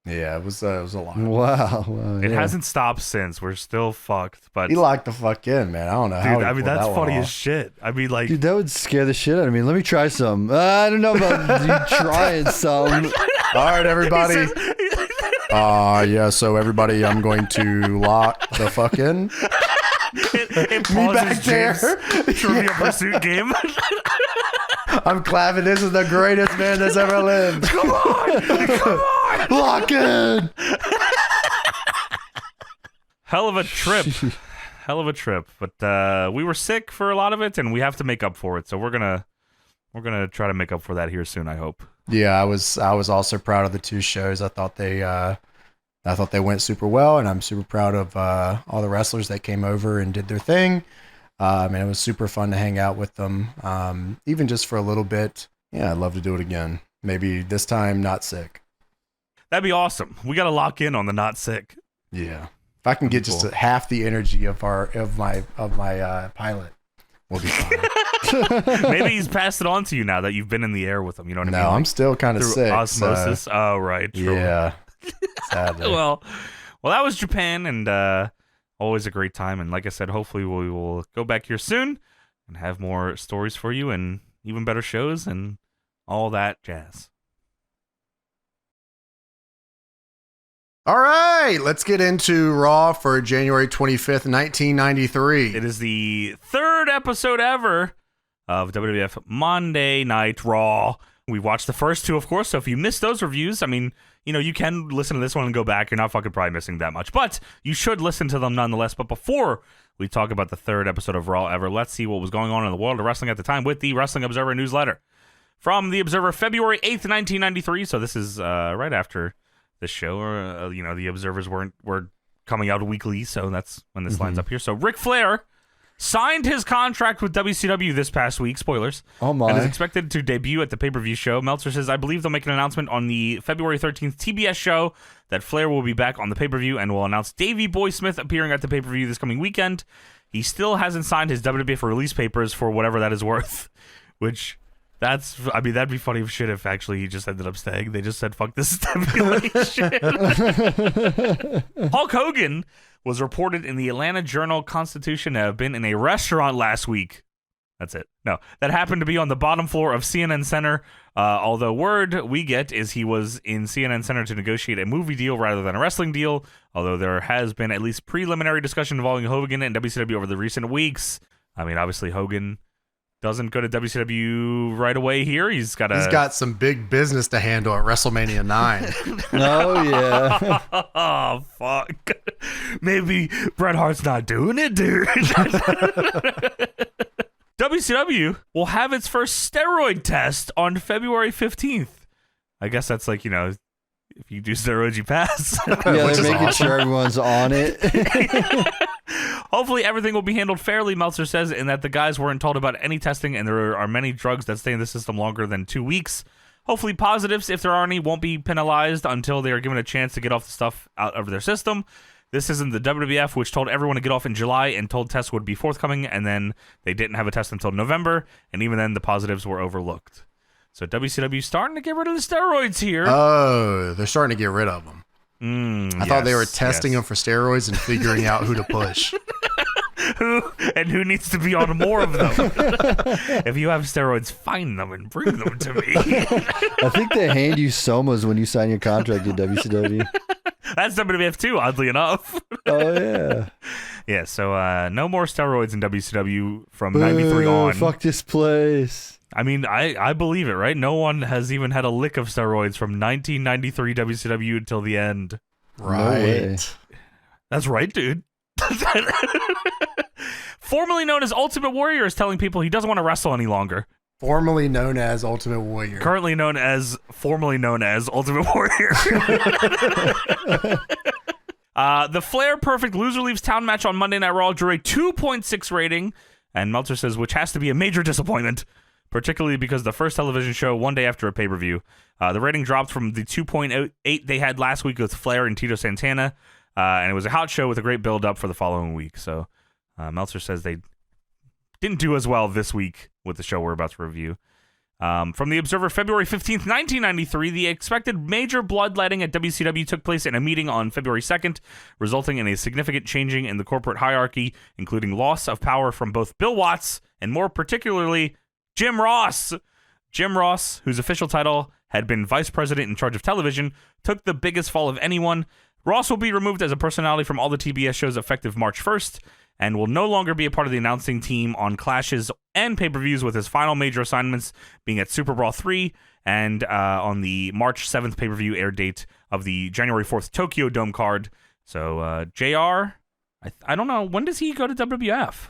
Yeah, it was a lot. Wow. It yeah. hasn't stopped since. We're still fucked. But He locked the fuck in, man. I don't know how. dude, he I mean, pulled that's that one funny as off. shit. I mean, like, Dude, that would scare the shit out of me. Let me try some. I don't know about you trying some. All right, everybody. He Yeah. So everybody, I'm going to lock the fuck in. it Me pauses back there. James' Trivial Pursuit game. I'm clapping. This is the greatest man that's ever lived. Come on. Lock in. Hell of a trip. Hell of a trip. But we were sick for a lot of it, and we have to make up for it. So we're gonna try to make up for that here soon, I hope. Yeah, I was also proud of the two shows. I thought they went super well, and I'm super proud of all the wrestlers that came over and did their thing. And it was super fun to hang out with them, even just for a little bit. Yeah, I'd love to do it again. Maybe this time not sick. That'd be awesome. We got to lock in on the not sick. Yeah, if I can get just half the energy of my pilot, we'll be fine. Maybe he's passed it on to you now that you've been in the air with him. You know what I mean? No, I'm still kind of Through sick. osmosis. So, Oh, right. True. yeah. Sadly. Well, that was Japan, and always a great time. And like I said, hopefully we will go back here soon and have more stories for you and even better shows and all that jazz. All right, let's get into Raw for January 25th, 1993. It is the third episode ever of WWF Monday Night RAW. We watched the first two, of course, so if you missed those reviews, I mean, you know, you can listen to this one and go back. You're not fucking probably missing that much, but you should listen to them nonetheless. But before we talk about the third episode of Raw ever, let's see what was going on in the world of wrestling at the time with the Wrestling Observer newsletter. From the Observer, February 8th, 1993, so this is right after the show. You know, the Observers were coming out weekly, so that's when this lines up here. So Ric Flair signed his contract with WCW this past week, spoilers, Oh my. and is expected to debut at the pay-per-view show. Meltzer says, I believe they'll make an announcement on the February 13th TBS show that Flair will be back on the pay-per-view and will announce Davey Boy Smith appearing at the pay-per-view this coming weekend. He still hasn't signed his WWF release papers for whatever that is worth, which... that'd be funny as shit if actually he just ended up staying. They just said, fuck this stipulation. Hulk Hogan was reported in the Atlanta Journal-Constitution to have been in a restaurant last week. That's it. No, that happened to be on the bottom floor of CNN Center. Although word we get is he was in CNN Center to negotiate a movie deal rather than a wrestling deal. Although there has been at least preliminary discussion involving Hogan and WCW over the recent weeks. I mean, obviously Hogan doesn't go to WCW right away here. He's got some big business to handle at WrestleMania 9. Oh yeah. Oh, fuck. Maybe Bret Hart's not doing it, dude. WCW will have its first steroid test on February 15th. I guess that's like, you know, if you do steroids, you pass. Yeah, Which they're is making awesome. sure everyone's on it. Hopefully everything will be handled fairly, Meltzer says, in that the guys weren't told about any testing, and there are many drugs that stay in the system longer than 2 weeks. Hopefully positives, if there are any, won't be penalized until they are given a chance to get off the stuff out of their system. This isn't the WWF, which told everyone to get off in July and told tests would be forthcoming, and then they didn't have a test until November, and even then the positives were overlooked. So WCW starting to get rid of the steroids here. Oh, they're starting to get rid of them. I thought they were testing them for steroids and figuring out who to push. who needs to be on more of them. If you have steroids, find them and bring them to me. I think they hand you somas when you sign your contract in WCW. That's WWF too, oddly enough. Oh, yeah. Yeah, so no more steroids in WCW from 93 on. Fuck this place. I mean, I believe it, right? No one has even had a lick of steroids from 1993 WCW until the end. Right. No, That's right, dude. Formerly known as Ultimate Warrior is telling people he doesn't want to wrestle any longer. Formerly known as Ultimate Warrior. Formerly known as Ultimate Warrior. The Flair Perfect Loser Leaves Town match on Monday Night Raw drew a 2.6 rating, and Meltzer says, which has to be a major disappointment, particularly because the first television show one day after a pay-per-view. The rating dropped from the 2.8 they had last week with Flair and Tito Santana, and it was a hot show with a great build-up for the following week. So Meltzer says they didn't do as well this week with the show we're about to review. From the Observer, February 15th, 1993, the expected major bloodletting at WCW took place in a meeting on February 2nd, resulting in a significant changing in the corporate hierarchy, including loss of power from both Bill Watts and, more particularly, Jim Ross. Jim Ross, whose official title had been Vice President in charge of television, took the biggest fall of anyone. Ross will be removed as a personality from all the TBS shows effective March 1st, and will no longer be a part of the announcing team on clashes and pay-per-views, with his final major assignments being at Super Brawl 3 and on the March 7th pay-per-view air date of the January 4th Tokyo Dome card. So, JR, I don't know, when does he go to WWF?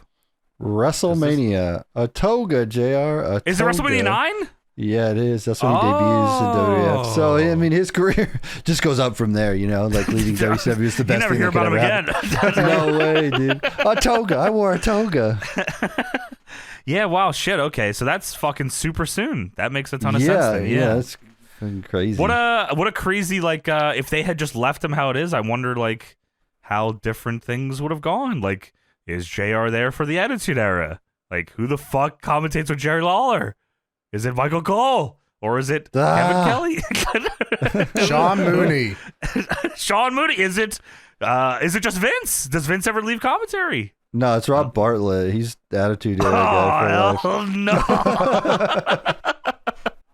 WrestleMania. A toga, JR. Is it WrestleMania 9? Yeah, it is. That's when he debuts in WWF. So, I mean, his career just goes up from there, you know, like leading WCW is the best thing that could ever happen. No way, dude. A toga. I wore a toga. Yeah, wow, shit. Okay, so that's fucking super soon. That makes a ton of sense then. Yeah, that's crazy. What a crazy, like, if they had just left him how it is, I wonder, like, how different things would have gone. Like, is JR there for the Attitude Era? Like, who the fuck commentates with Jerry Lawler? Is it Michael Cole? Or is it Kevin Kelly? Sean Mooney. Sean Mooney. Is it just Vince? Does Vince ever leave commentary? No, it's Rob Bartlett. He's the Attitude Era guy for life.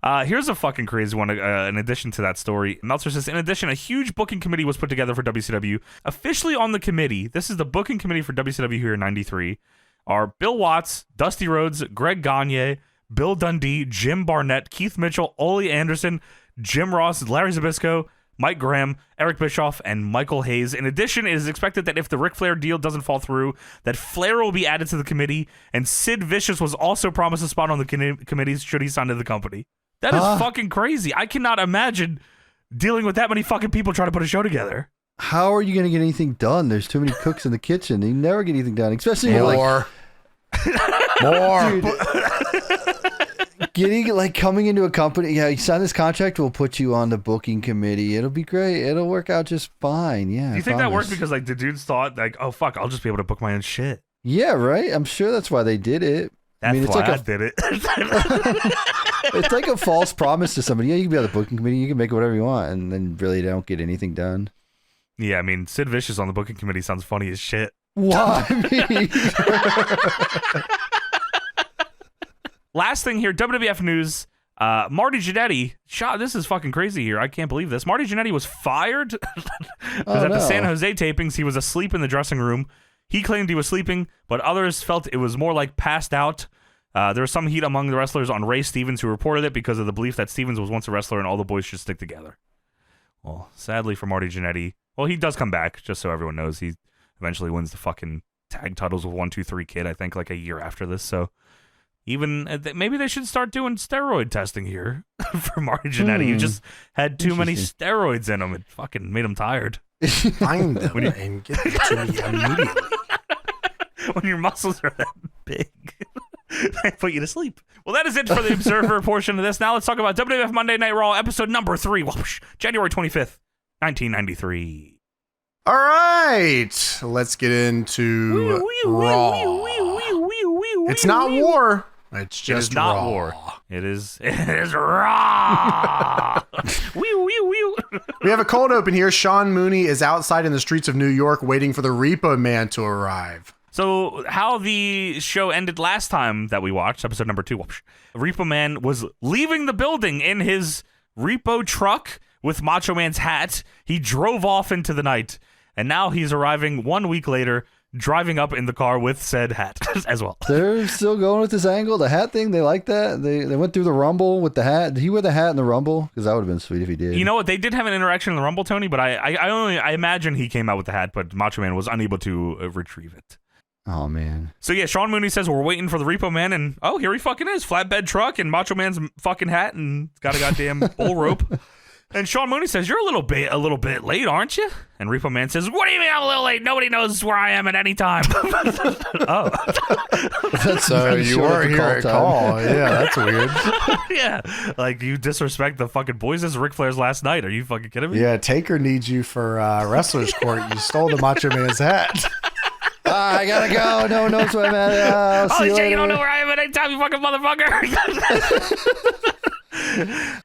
No. Here's a fucking crazy one. In addition to that story, Meltzer says, in addition, a huge booking committee was put together for WCW. Officially on the committee, this is the booking committee for WCW here in 93, are Bill Watts, Dusty Rhodes, Greg Gagne, Bill Dundee, Jim Barnett, Keith Mitchell, Ole Anderson, Jim Ross, Larry Zbyszko, Mike Graham, Eric Bischoff, and Michael Hayes. In addition, it is expected that if the Ric Flair deal doesn't fall through, that Flair will be added to the committee, and Sid Vicious was also promised a spot on the committee should he sign to the company. That is fucking crazy. I cannot imagine dealing with that many fucking people trying to put a show together. How are you going to get anything done? There's too many cooks in the kitchen. You never get anything done, especially More. More. Getting, like, coming into a company, yeah, you sign this contract, we'll put you on the booking committee. It'll be great. It'll work out just fine. Yeah. Do you think that worked because, like, the dudes thought, like, oh, fuck, I'll just be able to book my own shit? Yeah, right? I'm sure that's why they did it. That's why I did it. It's like a false promise to somebody. Yeah, you can be on the booking committee. You can make whatever you want, and then really don't get anything done. Yeah, I mean, Sid Vicious on the booking committee sounds funny as shit. Why? Last thing here, WWF news. Marty Jannetty, this is fucking crazy here. I can't believe this. Marty Jannetty was fired because at the San Jose tapings, he was asleep in the dressing room. He claimed he was sleeping, but others felt it was more like passed out. There was some heat among the wrestlers on Ray Stevens, who reported it because of the belief that Stevens was once a wrestler and all the boys should stick together. Well, sadly for Marty Jannetty, well, he does come back, just so everyone knows. He eventually wins the fucking tag titles with 1-2-3 Kid, I think, like a year after this, so... Even maybe they should start doing steroid testing here for Marty Jannetty. You just had too many steroids in him. It fucking made him tired. Find them and get them to me immediately. When your muscles are that big, they put you to sleep. Well, that is it for the Observer portion of this. Now let's talk about WWF Monday Night Raw, episode number 3, January 25th, 1993. All right, let's get into Raw. It's not war. It's just not Raw. War. It is Raw. We have a cold open here. Sean Mooney is outside in the streets of New York waiting for the Repo Man to arrive. So how the show ended last time that we watched, episode number 2, Repo Man was leaving the building in his repo truck with Macho Man's hat. He drove off into the night, and now he's arriving 1 week later, driving up in the car with said hat as well. They're still going with this angle, the hat thing. They like that. They went through the Rumble with the hat. Did he wear the hat in the Rumble? Because that would have been sweet if he did. You know what? They did have an interaction in the Rumble, Tony, but I imagine he came out with the hat, but Macho Man was unable to retrieve it. Oh, man. So, yeah, Sean Mooney says we're waiting for the Repo Man, and oh, here he fucking is. Flatbed truck and Macho Man's fucking hat, and it's got a goddamn bull rope. And Sean Mooney says, you're a little bit late, aren't you? And Repo Man says, what do you mean I'm a little late? Nobody knows where I am at any time. Oh. So you were here at call. Yeah, that's weird. Yeah. Like, you disrespect the fucking boys. This is Ric Flair's last night. Are you fucking kidding me? Yeah, Taker needs you for wrestler's court. You stole the Macho Man's hat. I gotta go. No one knows where I'm at. I'll see Holy you shit, later. you don't know where I am at any time, you fucking motherfucker.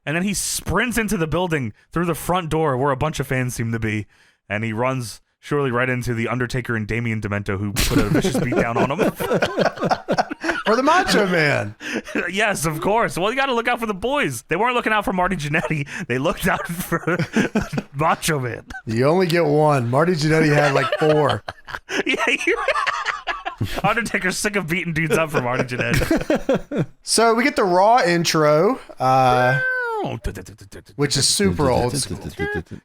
And then he sprints into the building through the front door where a bunch of fans seem to be, and he runs surely right into the Undertaker and Damien Demento, who put a vicious beat down on him. For the Macho Man. Yes, of course. Well, you got to look out for the boys. They weren't looking out for Marty Jannetty. They looked out for Macho Man. You only get one. Marty Jannetty had like 4. Yeah, Undertaker's sick of beating dudes up for Marty Jannetty. So we get the Raw intro, which is super old school.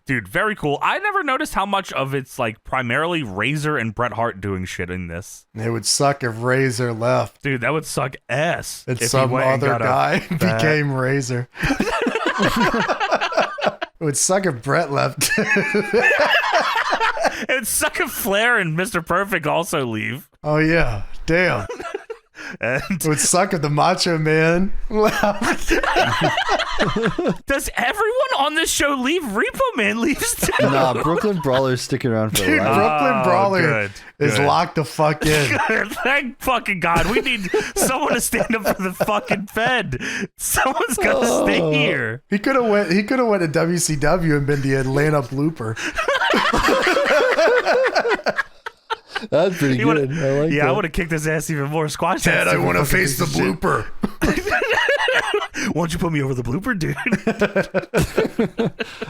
Dude, very cool. I never noticed how much of it's like primarily Razor and Bret Hart doing shit in this. It would suck if Razor left. Dude, that would suck ass. And if some he went and other got guy became Razor. It would suck if Bret left. It would suck if Flair and Mr. Perfect also leave. Oh, yeah. Damn. And it would suck if the Macho Man left. Does everyone on this show leave? Repo Man leaves too. Nah, Brooklyn Brawler's sticking around for Dude, a while. Brooklyn Brawler is good. locked the fuck in. Thank fucking God. We need someone to stand up for the fucking Fed. Someone's gotta stay here. He could have went to WCW and been the Atlanta blooper. That's pretty good. I like that. I would have kicked his ass even more. Squash Ted, I want to face the blooper. Why don't you put me over the blooper, dude?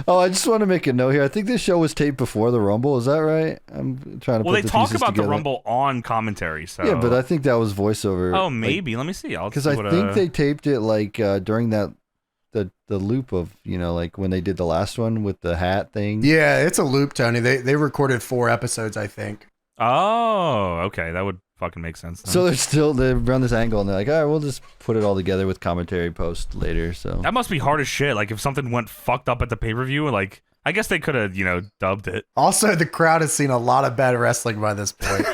Oh, I just want to make a note here. I think this show was taped before the Rumble. Is that right? I'm trying to Well, put they the talk pieces about together. the Rumble on commentary. So Yeah, but I think that was voiceover. Oh, maybe. Let me see. Because I think they taped it like during that the loop of, like when they did the last one with the hat thing. Yeah, it's a loop, Tony. They recorded 4 episodes, I think. Oh, okay. That would fucking make sense then. So they run this angle and they're like, all right, we'll just put it all together with commentary post later. So that must be hard as shit. Like if something went fucked up at the pay-per-view, like I guess they could have, dubbed it. Also, the crowd has seen a lot of bad wrestling by this point.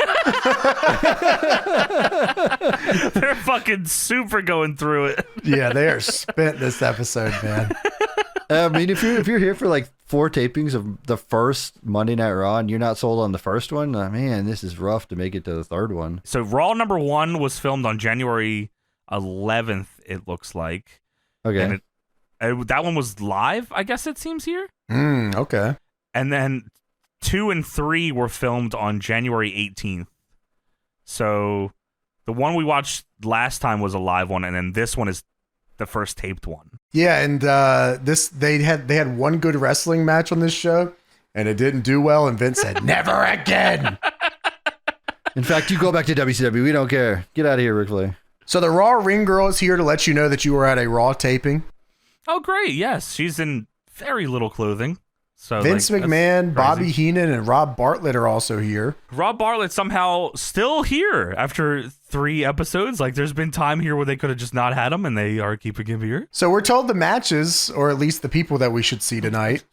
They're fucking super going through it. Yeah, they are spent this episode, man. I mean, if you're here for like 4 tapings of the first Monday Night Raw and you're not sold on the first one, man, this is rough to make it to the third one. So Raw number 1 was filmed on January 11th, it looks like. Okay. And that one was live, I guess it seems here. Okay. And then 2 and 3 were filmed on January 18th. So the one we watched last time was a live one, and then this one is the first taped one. Yeah, and they had one good wrestling match on this show, and it didn't do well, and Vince said, never again. In fact, you go back to WCW. We don't care. Get out of here, Ric Flair. So the Raw ring girl is here to let you know that you were at a Raw taping. Oh, great. Yes. She's in very little clothing. So Vince McMahon, Bobby Heenan, and Rob Bartlett are also here. Rob Bartlett somehow still here after 3 episodes. Like, there's been time here where they could have just not had him, and they are keeping him here. So we're told the matches, or at least the people that we should see tonight.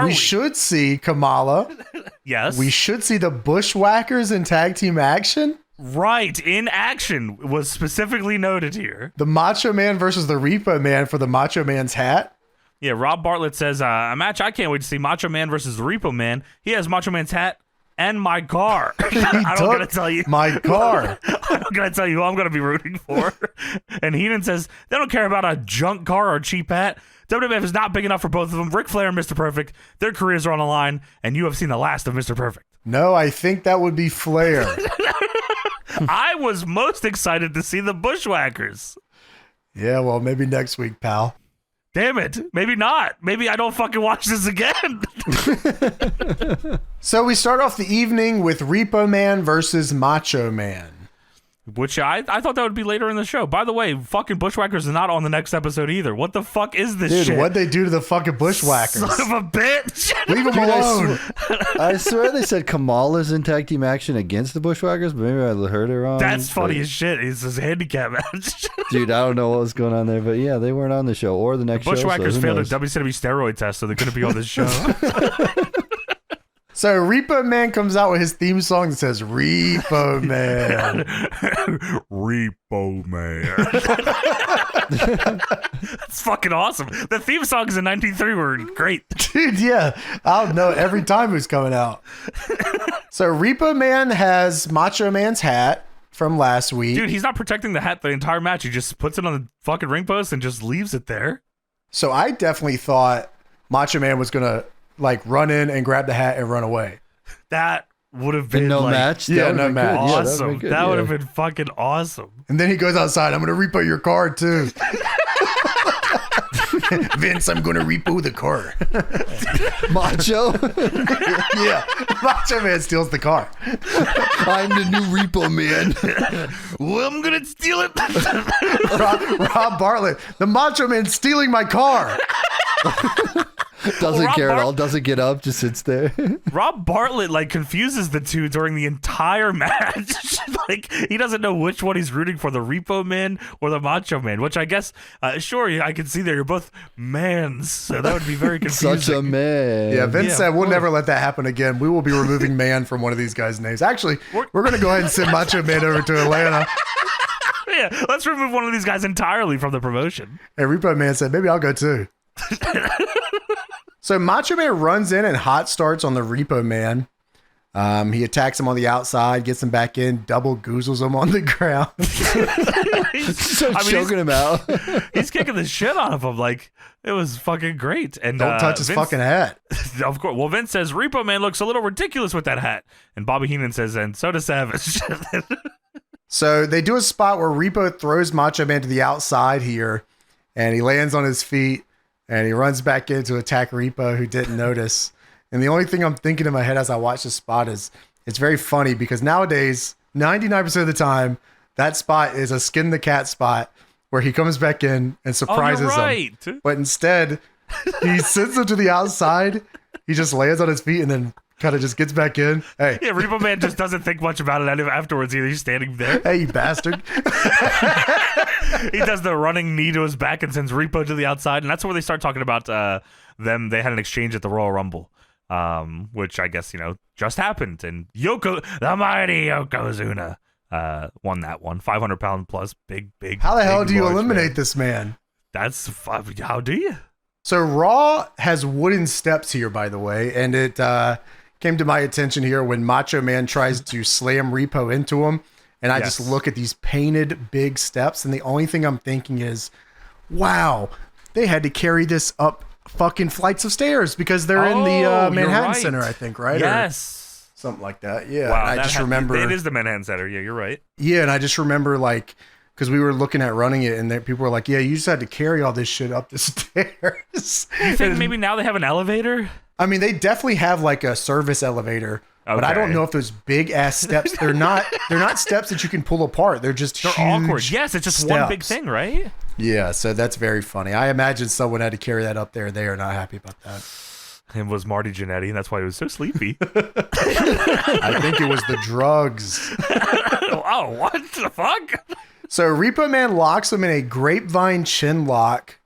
We should see Kamala. Yes. We should see the Bushwhackers in tag team action. Right, in action was specifically noted here. The Macho Man versus the Repo Man for the Macho Man's hat. Yeah, Rob Bartlett says, a match I can't wait to see, Macho Man versus the Repo Man. He has Macho Man's hat and my car. I don't gotta tell you. My car. I don't gotta tell you who I'm gonna be rooting for. And Heenan says, they don't care about a junk car or a cheap hat. WWF is not big enough for both of them. Ric Flair and Mr. Perfect, their careers are on the line, and you have seen the last of Mr. Perfect. No, I think that would be Flair. I was most excited to see the Bushwhackers. Yeah, well, maybe next week, pal. Damn it. Maybe not. Maybe I don't fucking watch this again. So we start off the evening with Repo Man versus Macho Man. Which I thought that would be later in the show. By the way, fucking Bushwhackers are not on the next episode either. What the fuck is this shit? Dude, what'd they do to the fucking Bushwhackers? Son of a bitch. Leave them alone. I swear they said Kamala's in tag team action against the Bushwhackers, but maybe I heard it wrong. That's funny as shit. It's this handicap match. Dude, I don't know what was going on there, but yeah, they weren't on the show or the next show. Bushwhackers so failed a WCW steroid test, so they couldn't be on this show. So Repo Man comes out with his theme song that says Repo Man. Repo Man. That's fucking awesome. The theme songs in 1993 were great. Dude, yeah. I'll know every time who's coming out. So Repo Man has Macho Man's hat from last week. Dude, he's not protecting the hat the entire match. He just puts it on the fucking ring post and just leaves it there. So I definitely thought Macho Man was going to like run in and grab the hat and run away. That would have been no like, match. Yeah, no match. Awesome. Yeah, that would have been fucking awesome. And then he goes outside. I'm going to repo your car too. Vince, I'm going to repo the car. Macho. Yeah, Macho Man steals the car. I'm the new Repo Man. Well, I'm gonna steal it. Rob Bartlett, the Macho Man stealing my car. Doesn't care at all. Doesn't get up. Just sits there. Rob Bartlett like confuses the two during the entire match. Like he doesn't know which one he's rooting for, the Repo Man or the Macho Man. Which I guess, sure, I can see there. You're both mans, so that would be very confusing. Such a man. Yeah, Vince said we'll never let that happen again. We will be removing man from one of these guys' names. Actually, we're going to go ahead and send Macho Man over to Atlanta. Yeah, let's remove one of these guys entirely from the promotion. And Repo Man said, maybe I'll go too. So Macho Man runs in and hot starts on the Repo Man. He attacks him on the outside, gets him back in, double goozles him on the ground. Choking him out. He's kicking the shit out of him. Like, it was fucking great. And Don't touch his Vince, fucking hat. Of course. Well, Vince says, Repo Man looks a little ridiculous with that hat. And Bobby Heenan says, and so does Savage. So they do a spot where Repo throws Macho Man to the outside here, and he lands on his feet, and he runs back in to attack Repo, who didn't notice. And the only thing I'm thinking in my head as I watch this spot is it's very funny because nowadays, 99% of the time, that spot is a skin the cat spot where he comes back in and surprises him. But instead, he sends him to the outside. He just lands on his feet and then kind of just gets back in. Hey. Yeah, Repo Man just doesn't think much about it afterwards either. He's standing there. Hey, you bastard. He does the running knee to his back and sends Repo to the outside. And that's where they start talking about them. They had an exchange at the Royal Rumble. Which I guess, just happened. And the mighty Yokozuna, won that one. 500-pound plus, big. How the hell do you large eliminate man. this man? How do you? So Raw has wooden steps here, by the way. And it came to my attention here when Macho Man tries to slam Repo into him. And I just look at these painted big steps. And the only thing I'm thinking is, wow, they had to carry this up fucking flights of stairs because they're in the Manhattan Center, I think, right? Yes. Or something like that. Yeah. Wow, I just remember it is the Manhattan Center. Yeah, you're right. Yeah, and I just remember because we were looking at running it and people were like, yeah, you just had to carry all this shit up the stairs. You think maybe now they have an elevator? I mean, they definitely have like a service elevator, but I don't know if those big ass steps, they're not steps that you can pull apart. They're just huge awkward. Yes, it's just one big thing, right? Yeah, so that's very funny. I imagine someone had to carry that up there. They are not happy about that. It was Marty Jannetty, and that's why he was so sleepy. I think it was the drugs. Oh, what the fuck? So Repo Man locks him in a grapevine chin lock,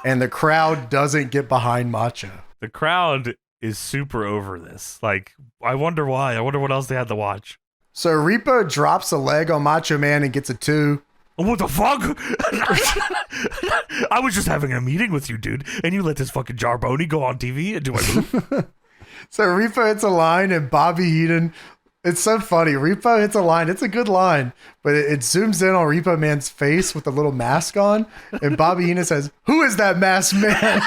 and the crowd doesn't get behind Macho. The crowd is super over this. Like, I wonder why. I wonder what else they had to watch. So Repo drops a leg on Macho Man and gets a 2. What the fuck? I was just having a meeting with you, dude, and you let this fucking jarboni go on TV and do my move. So Repo hits a line and Bobby Heenan, it's so funny. Repo hits a line. It's a good line, but it zooms in on Repo Man's face with a little mask on, and Bobby Heenan says, "Who is that masked man?"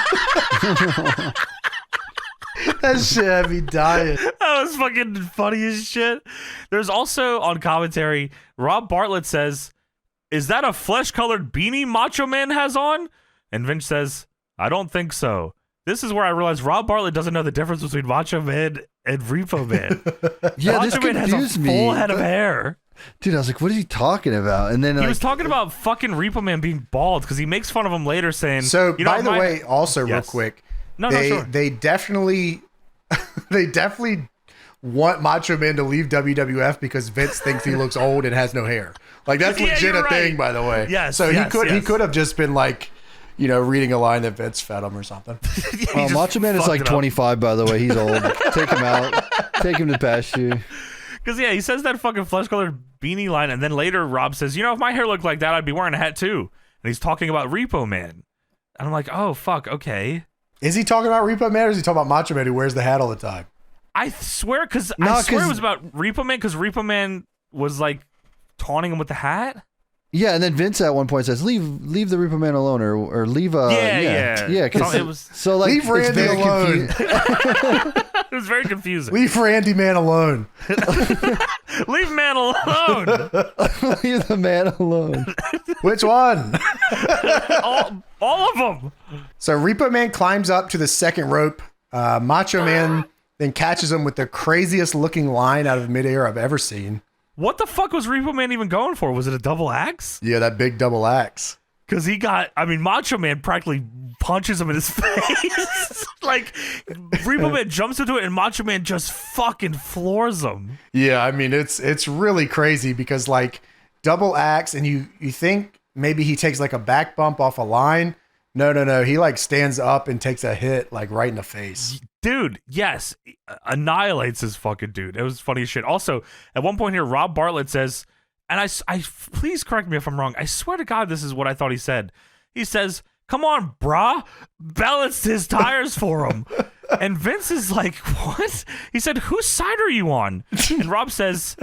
That shit had me dying. That was fucking funny as shit. There's also on commentary, Rob Bartlett says, "Is that a flesh-colored beanie Macho Man has on?" And Vince says, "I don't think so." This is where I realized Rob Bartlett doesn't know the difference between Macho Man and Repo Man. Yeah, Macho Man has a full head of hair. Dude, I was like, what is he talking about? And then he was talking about fucking Repo Man being bald because he makes fun of him later saying... So, you know, by the way, also real quick, they definitely want Macho Man to leave WWF because Vince thinks he looks old and has no hair. Like, that's legit a thing, by the way. Yes, so he could have just been like, you know, reading a line that Vince fed him or something. Macho Man is like 25, by the way. He's old. Take him out. Take him to pasture. Because, yeah, he says that fucking flesh-colored beanie line, and then later Rob says, you know, if my hair looked like that, I'd be wearing a hat too. And he's talking about Repo Man. And I'm like, oh, fuck, okay. Is he talking about Repo Man or is he talking about Macho Man who wears the hat all the time? I swear, I swear it was about Repo Man because Repo Man was, like, taunting him with the hat. Yeah, and then Vince at one point says, "Leave the Repo Man alone," or leave yeah. Because it was so like leave Randy alone. It was very confusing. Leave Randy Man alone. Leave man alone. Leave the man alone. Which one? all of them. So Repo Man climbs up to the second rope. Macho Man then catches him with the craziest looking line out of midair I've ever seen. What the fuck was Repo Man even going for? Was it a double axe? Yeah, that big double axe. Because Macho Man practically punches him in his face. Like, Repo Man jumps into it and Macho Man just fucking floors him. Yeah, I mean, it's really crazy because, like, double axe, and you think maybe he takes, like, a back bump off a line. No. He, like, stands up and takes a hit, like, right in the face. Dude, yes. Annihilates his fucking dude. It was funny as shit. Also, at one point here, Rob Bartlett says, and I please correct me if I'm wrong. I swear to God, this is what I thought he said. He says, "Come on, brah, balanced his tires for him." And Vince is like, "What?" He said, "Whose side are you on?" And Rob says,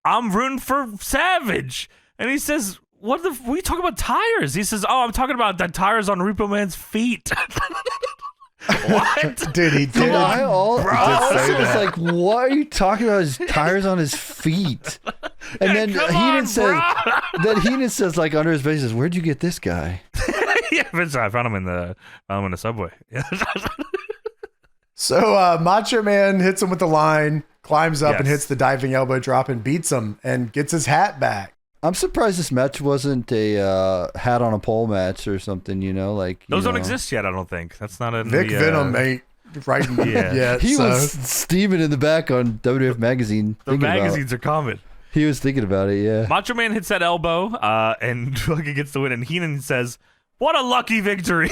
"I'm rooting for Savage." And he says, what are you talking about tires? He says, "Oh, I'm talking about the tires on Repo Man's feet." What? Dude, he did. I also was like, what are you talking about? His tires on his feet. And then Heenan says, like, under his face, "Where'd you get this guy?" Yeah, Vince, I found him in the subway. So Macho Man hits him with the line, climbs up and hits the diving elbow drop and beats him and gets his hat back. I'm surprised this match wasn't a hat on a pole match or something, you know? Like those don't exist yet, I don't think. That's not a Vic Venom ain't writing yet. He was steaming in the back on WWF Magazine. The magazines are coming. He was thinking about it, yeah. Macho Man hits that elbow and fucking gets the win, and Heenan says, "What a lucky victory."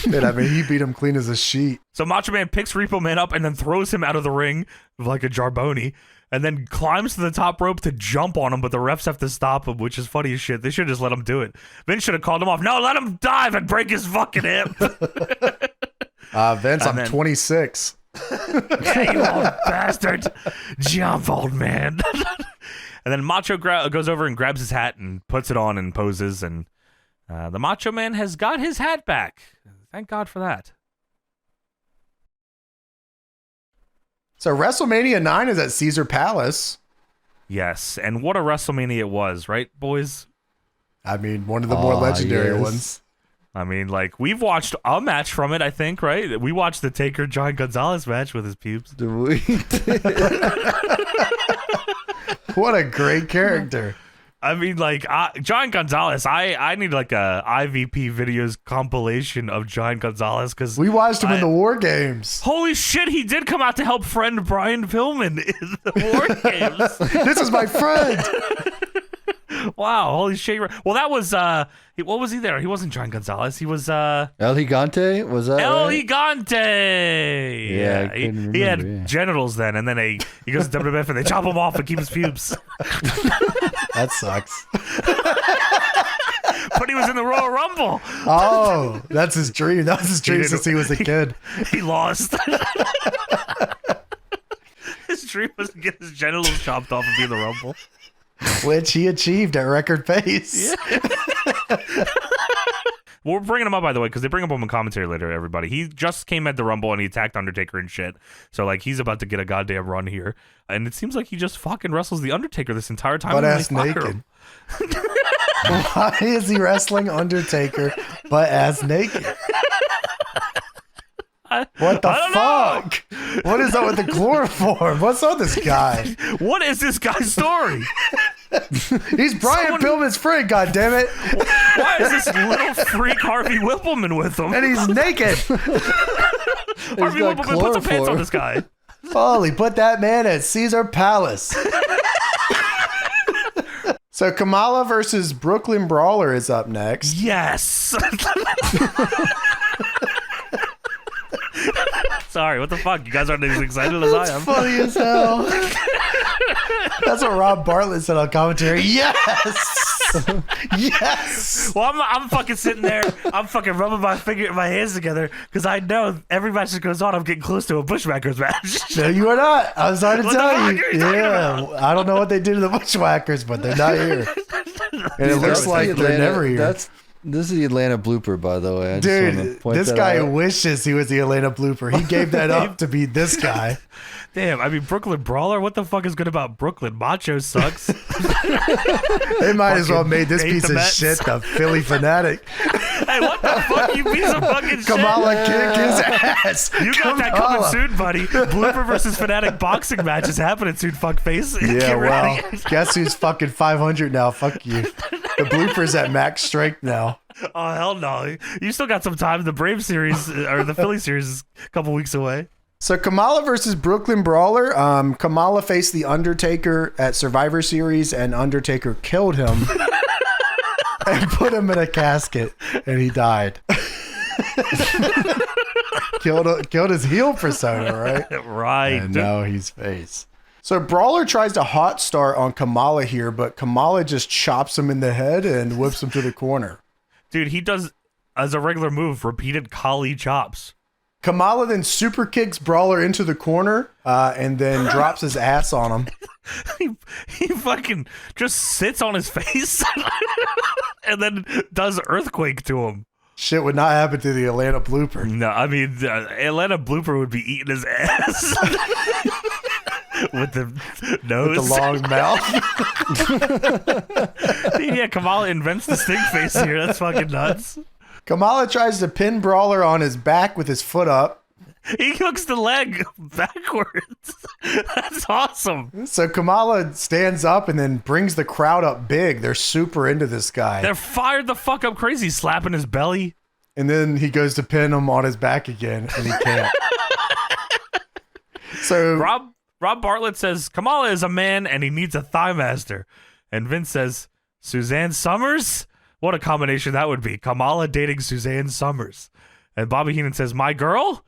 Man, I mean, he beat him clean as a sheet. So Macho Man picks Repo Man up and then throws him out of the ring like a Jarboni, and then climbs to the top rope to jump on him, but the refs have to stop him, which is funny as shit. They should have just let him do it. Vince should have called him off. No, let him dive and break his fucking hip. Vince, I'm 26. Yeah, you old bastard. Jump, old man. And then Macho goes over and grabs his hat and puts it on and poses, and the Macho Man has got his hat back. Thank God for that. So WrestleMania 9 is at Caesar Palace. Yes, and what a WrestleMania it was, right, boys? I mean, one of the more legendary ones. I mean, like, we've watched a match from it, I think, right? We watched the Taker John Gonzalez match with his pubes. What a great character. I mean, like, John Gonzalez, I need, like, a IVP videos compilation of John Gonzalez, because we watched him in the War Games. Holy shit, he did come out to help friend Brian Pillman in the War Games. This is my friend. Wow, holy shit. Well, that was, what was he there? He wasn't John Gonzalez. He was, El Gigante? Was that El right? Gigante! Yeah, he had genitals then, and then he goes to WWF and they chop him off and keep his pubes. That sucks. But he was in the Royal Rumble. Oh, that's his dream. That was his dream since he was a kid. He lost. His dream was to get his genitals chopped off and be in the Rumble. Which he achieved at record pace. Yeah. We're bringing him up, by the way, because they bring him up in commentary later, everybody. He just came at the Rumble and he attacked Undertaker and shit. So, like, he's about to get a goddamn run here. And it seems like he just fucking wrestles the Undertaker this entire time. Butt-ass naked. Why is he wrestling Undertaker butt-ass naked? What the fuck? What is up with the chloroform? What's up with this guy? What is this guy's story? He's Brian Pillman's friend, goddammit. Why is this little freak Harvey Whippleman with him? And he's naked. Harvey Whippleman, put some pants on this guy. Holy, put that man at Caesar Palace. So Kamala versus Brooklyn Brawler is up next. Yes. Sorry, what the fuck? You guys aren't as excited as I am. Funny as hell. That's what Rob Bartlett said on commentary. Yes. Yes. Well, I'm fucking sitting there. I'm fucking rubbing my hands together because I know every match that goes on, I'm getting close to a Bushwhackers match. No, you are not. I was trying to tell you. Yeah, I don't know what they did to the Bushwhackers, but they're not here. And it looks like they're never here. This is the Atlanta blooper, by the way. Dude, this guy wishes he was the Atlanta blooper. He gave that up to be this guy. Damn, I mean, Brooklyn Brawler? What the fuck is good about Brooklyn? Macho sucks. They might as well made this piece of shit the Philly Fanatic. Hey, what the fuck, you piece of fucking shit? Kamala kick his ass. You got that coming soon, buddy. Blooper versus Fanatic boxing match is happening soon, fuckface. Yeah, well, guess who's fucking 500 now? Fuck you. The blooper's at max strength now. Oh, hell no. You still got some time. The Brave series, or the Philly series is a couple weeks away. So Kamala versus Brooklyn Brawler. Kamala faced The Undertaker at Survivor Series, and Undertaker killed him and put him in a casket, and he died. killed his heel persona, right? Right. And now he's face. So Brawler tries to hot start on Kamala here, but Kamala just chops him in the head and whips him to the corner. Dude, he does, as a regular move, repeated Kali chops. Kamala then super kicks Brawler into the corner and then drops his ass on him. He fucking just sits on his face and then does earthquake to him. Shit would not happen to the Atlanta blooper. No, I mean, Atlanta blooper would be eating his ass. With the nose. With the long mouth. Dude, yeah, Kamala invents the stink face here. That's fucking nuts. Kamala tries to pin Brawler on his back with his foot up. He hooks the leg backwards. That's awesome. So Kamala stands up and then brings the crowd up big. They're super into this guy. They're fired the fuck up crazy, slapping his belly. And then he goes to pin him on his back again, and he can't. So Rob Bartlett says, Kamala is a man and he needs a thigh master. And Vince says, Suzanne Summers? What a combination that would be. Kamala dating Suzanne Summers. And Bobby Heenan says, my girl?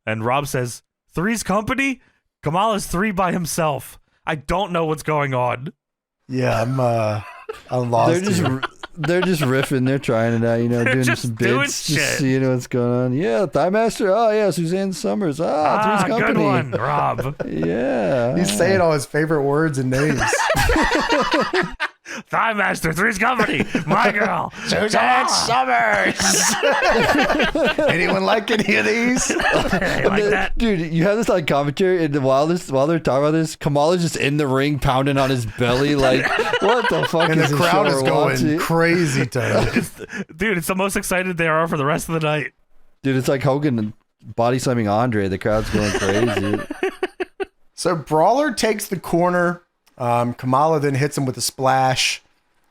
And Rob says, Three's Company? Kamala's three by himself. I don't know what's going on. Yeah, I'm lost. They're just riffing. They're trying it out, doing some bits, just seeing what's going on. Yeah, Thigh Master. Oh, yeah, Suzanne Summers. Three's Company. Good one, Rob. Yeah. He's saying all his favorite words and names. Thigh Master, Three's Company, my girl, Suzanne Summers. Anyone like any of these? Like that? Dude, you have this on commentary, and while they're talking about this, Kamala's just in the ring pounding on his belly, like, what the fuck and is the this crowd show is going watching? Crazy to him. Dude, it's the most excited they are for the rest of the night. Dude, it's like Hogan body slamming Andre. The crowd's going crazy. So Brawler takes the corner. Kamala then hits him with a splash,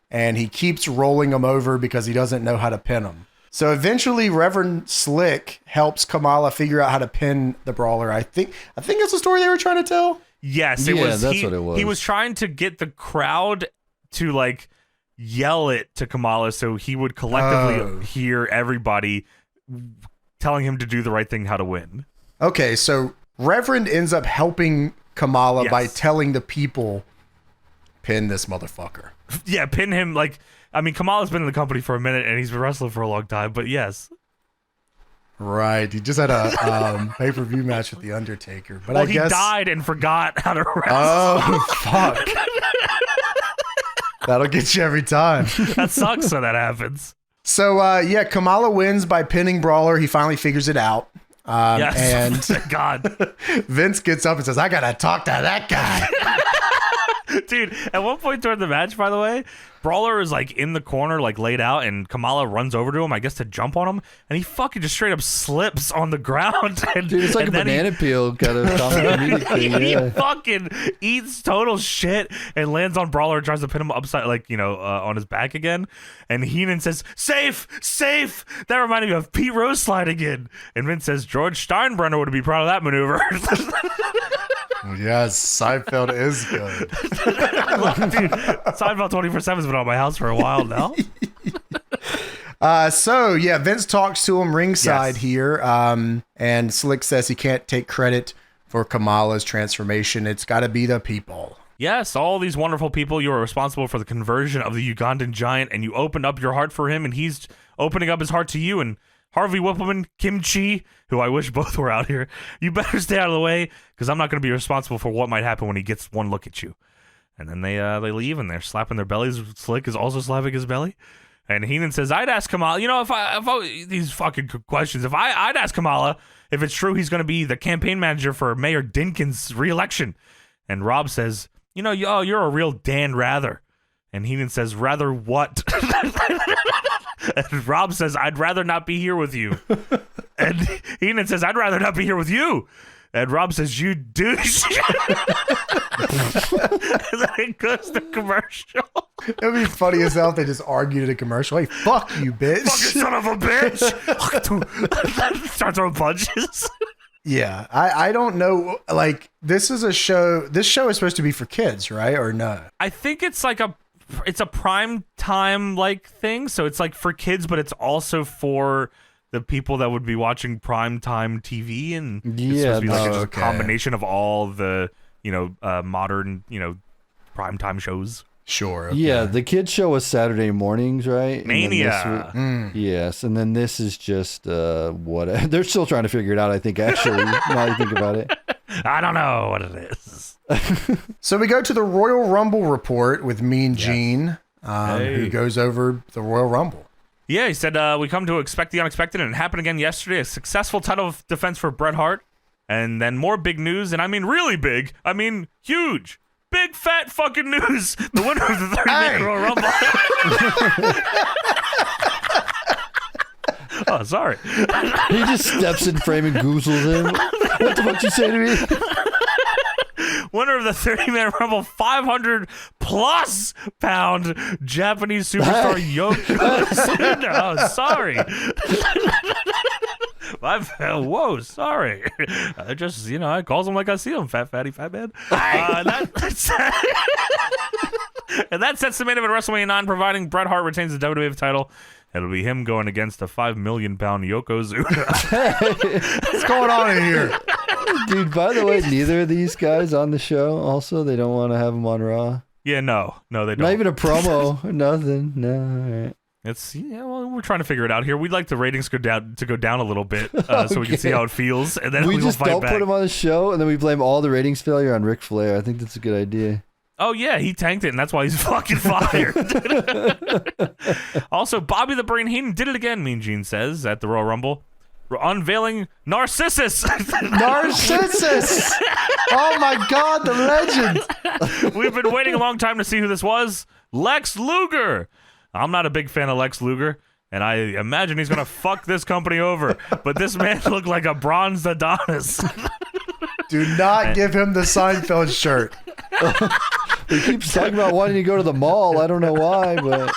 and he keeps rolling him over because he doesn't know how to pin him. So eventually Reverend Slick helps Kamala figure out how to pin the Brawler. I think that's the story they were trying to tell. Yes, that's what it was. He was trying to get the crowd to like yell it to Kamala so he would collectively hear everybody telling him to do the right thing, how to win. Okay, so Reverend ends up helping Kamala by telling the people, pin this motherfucker. Yeah, pin him. Like, I mean, Kamala's been in the company for a minute and he's been wrestling for a long time, but yes. Right, he just had a pay-per-view match with The Undertaker. But well, I guess he died and forgot how to wrestle. Oh, fuck. That'll get you every time. That sucks when that happens. So, Kamala wins by pinning Brawler. He finally figures it out. Yes. And God. Vince gets up and says, I got to talk to that guy. Dude, at one point during the match, by the way, Brawler is like in the corner, like laid out, and Kamala runs over to him, I guess, to jump on him, and he fucking just straight up slips on the ground. And, dude, it's like a banana peel kind of comedic thing. He fucking eats total shit and lands on Brawler and tries to pin him upside, on his back again. And Heenan says, safe. That reminded me of Pete Rose sliding in. And Vince says, George Steinbrenner would be proud of that maneuver. Yes, Seinfeld is good. Dude, Seinfeld 24/7 has been on my house for a while now. Vince talks to him ringside here, and Slick says he can't take credit for Kamala's transformation. It's got to be the people. Yes, all these wonderful people. You are responsible for the conversion of the Ugandan giant, and you opened up your heart for him, and he's opening up his heart to you. And Harvey Whippleman, Kim Chi, who I wish both were out here, you better stay out of the way, because I'm not going to be responsible for what might happen when he gets one look at you. And then they leave, and they're slapping their bellies. Slick is also slapping his belly. And Heenan says, I'd ask Kamala, if I these fucking questions, I'd ask Kamala if it's true he's going to be the campaign manager for Mayor Dinkin's re-election. And Rob says, you're a real Dan Rather. And Heenan says, rather what? And Rob says, I'd rather not be here with you. And Heenan says, I'd rather not be here with you. And Rob says, you douche. And then it goes to commercial. It would be funny as hell if they just argued at a commercial. Hey, fuck you, bitch. Fucking son of a bitch. Start throwing punches. Yeah, I don't know. Like, this show is supposed to be for kids, right? Or no? I think it's like it's a prime time like thing. So it's like for kids, but it's also for the people that would be watching prime time TV, and it's supposed to be like a combination of all the modern prime time shows. Sure. Okay. Yeah, the kids show us Saturday mornings, right? Mania. Yes, and then this is just what they're still trying to figure it out. I think actually, now you think about it, I don't know what it is. So we go to the Royal Rumble report with Mean Gene, who goes over the Royal Rumble. Yeah, he said, we come to expect the unexpected, and it happened again yesterday. A successful title defense for Bret Hart. And then more big news, and I mean really big. I mean huge. Big fat fucking news. The winner of the 30-minute Royal Rumble. Oh, sorry. He just steps in frame and goozles him. What the fuck you say to me? Winner of the 30-minute Rumble, 500+ pound Japanese superstar Yokozuka. Oh, sorry. Whoa, sorry. I just, I calls him like I see him, fat fatty fat man. And that sets the main event at WrestleMania 9, providing Bret Hart retains the WWF title. It'll be him going against a 5 million pound Yokozuka. What's going on in here? Dude, by the way, neither of these guys on the show, also, they don't want to have them on Raw. Yeah, no, they don't. Not even a promo, nothing. No, all right. It's we're trying to figure it out here. We'd like the ratings go down a little bit, so we can see how it feels, and then we just don't back. put him on the show, and then we blame all the ratings failure on Ric Flair. I think that's a good idea. Oh yeah, he tanked it, and that's why he's fucking fired. Also, Bobby the Brain Heenan did it again. Mean Gene says at the Royal Rumble, unveiling Narcissus. Narcissus! Oh my God, the legend! We've been waiting a long time to see who this was. Lex Luger. I'm not a big fan of Lex Luger, and I imagine he's going to fuck this company over. But this man looked like a bronzed Adonis. Do not give him the Seinfeld shirt. He keeps talking about wanting to go to the mall. I don't know why, but...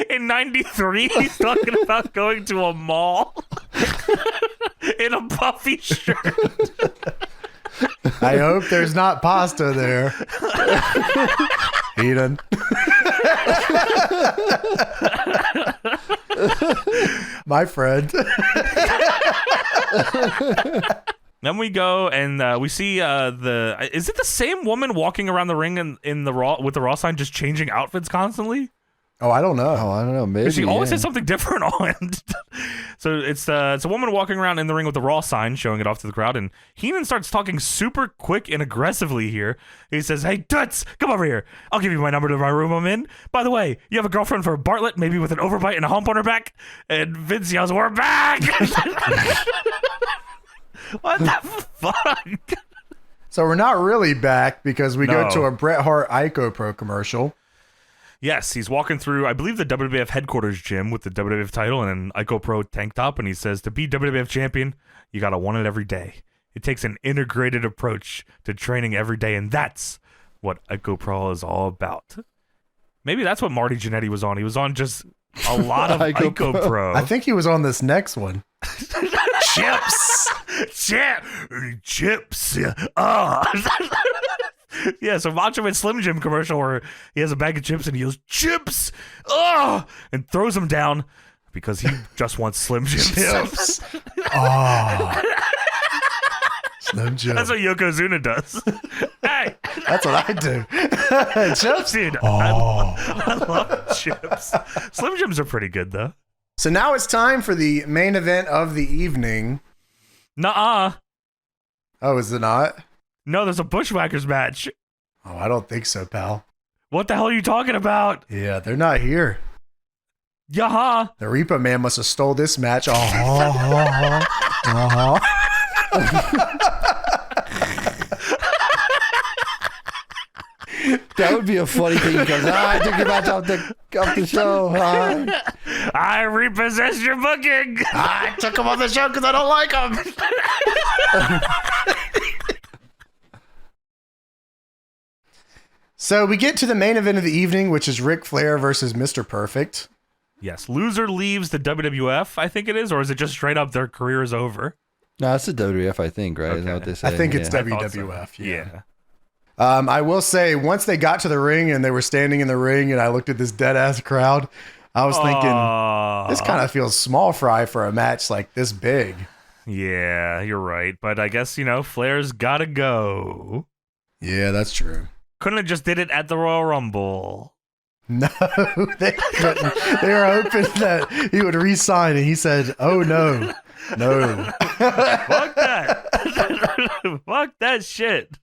In 93, he's talking about going to a mall in a puffy shirt. I hope there's not pasta there. Eden. My friend. Then we go and we see is it the same woman walking around the ring in the Raw with the Raw sign, just changing outfits constantly? Oh, I don't know. Oh, I don't know. Maybe She always says something different on. So it's a woman walking around in the ring with the Raw sign, showing it off to the crowd, and Heenan starts talking super quick and aggressively here. He says, "Hey, Toots, come over here. I'll give you my number to my room I'm in. By the way, you have a girlfriend for Bartlett, maybe with an overbite and a hump on her back?" And Vince yells, "We're back!" What the fuck? So we're not really back because we go to a Bret Hart Ico Pro commercial. Yes, he's walking through, I believe, the WWF headquarters gym with the WWF title and an Ico Pro tank top, and he says, to be WWF champion, you gotta want it every day. It takes an integrated approach to training every day, and that's what Ico Pro is all about. Maybe that's what Marty Jannetty was on. He was on just a lot of Ico Pro. I think he was on this next one. Chips! Chips! Yeah, so Macho Man Slim Jim commercial where he has a bag of chips and he yells, "Chips!" And throws them down because he just wants Slim Jim chips. Slim Jim. That's what Yokozuna does. Hey! That's what I do. Chips? Dude, I love chips. Slim Jims are pretty good, though. So now it's time for the main event of the evening. Nuh-uh. Oh, is it not? No, there's a Bushwhackers match. Oh, I don't think so, pal. What the hell are you talking about? Yeah, they're not here. Yaha. The Repo Man must have stole this match. That would be a funny thing because I took your match off the show. I repossessed your booking. I took him off the show because I don't like him. So we get to the main event of the evening, which is Ric Flair versus Mr. Perfect. Yes, loser leaves the WWF, I think it is, or is it just straight up their career is over? No, it's the WWF, I think, right? Okay. Is that what they say? I think it's yeah. WWF. So. Yeah. I will say, once they got to the ring and they were standing in the ring and I looked at this dead-ass crowd, I was thinking, this kind of feels small fry for a match like this big. Yeah, you're right. But I guess, Flair's got to go. Yeah, that's true. Couldn't have just did it at the Royal Rumble. No, they couldn't. They were hoping that he would re-sign, and he said, "Oh no, no, fuck that, fuck that shit."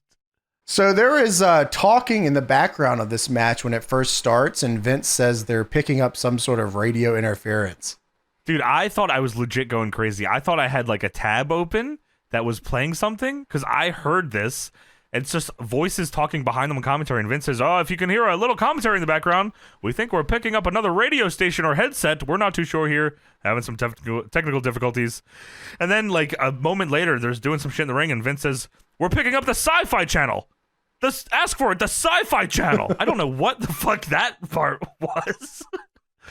So there is talking in the background of this match when it first starts, and Vince says they're picking up some sort of radio interference. Dude, I thought I was legit going crazy. I thought I had like a tab open that was playing something because I heard this. It's just voices talking behind them in commentary, and Vince says, "Oh, if you can hear a little commentary in the background, we think we're picking up another radio station or headset. We're not too sure here, having some technical difficulties." And then, like, a moment later, there's doing some shit in the ring, and Vince says, "We're picking up the Sci-Fi Channel. Ask for it, the Sci-Fi Channel." I don't know what the fuck that part was.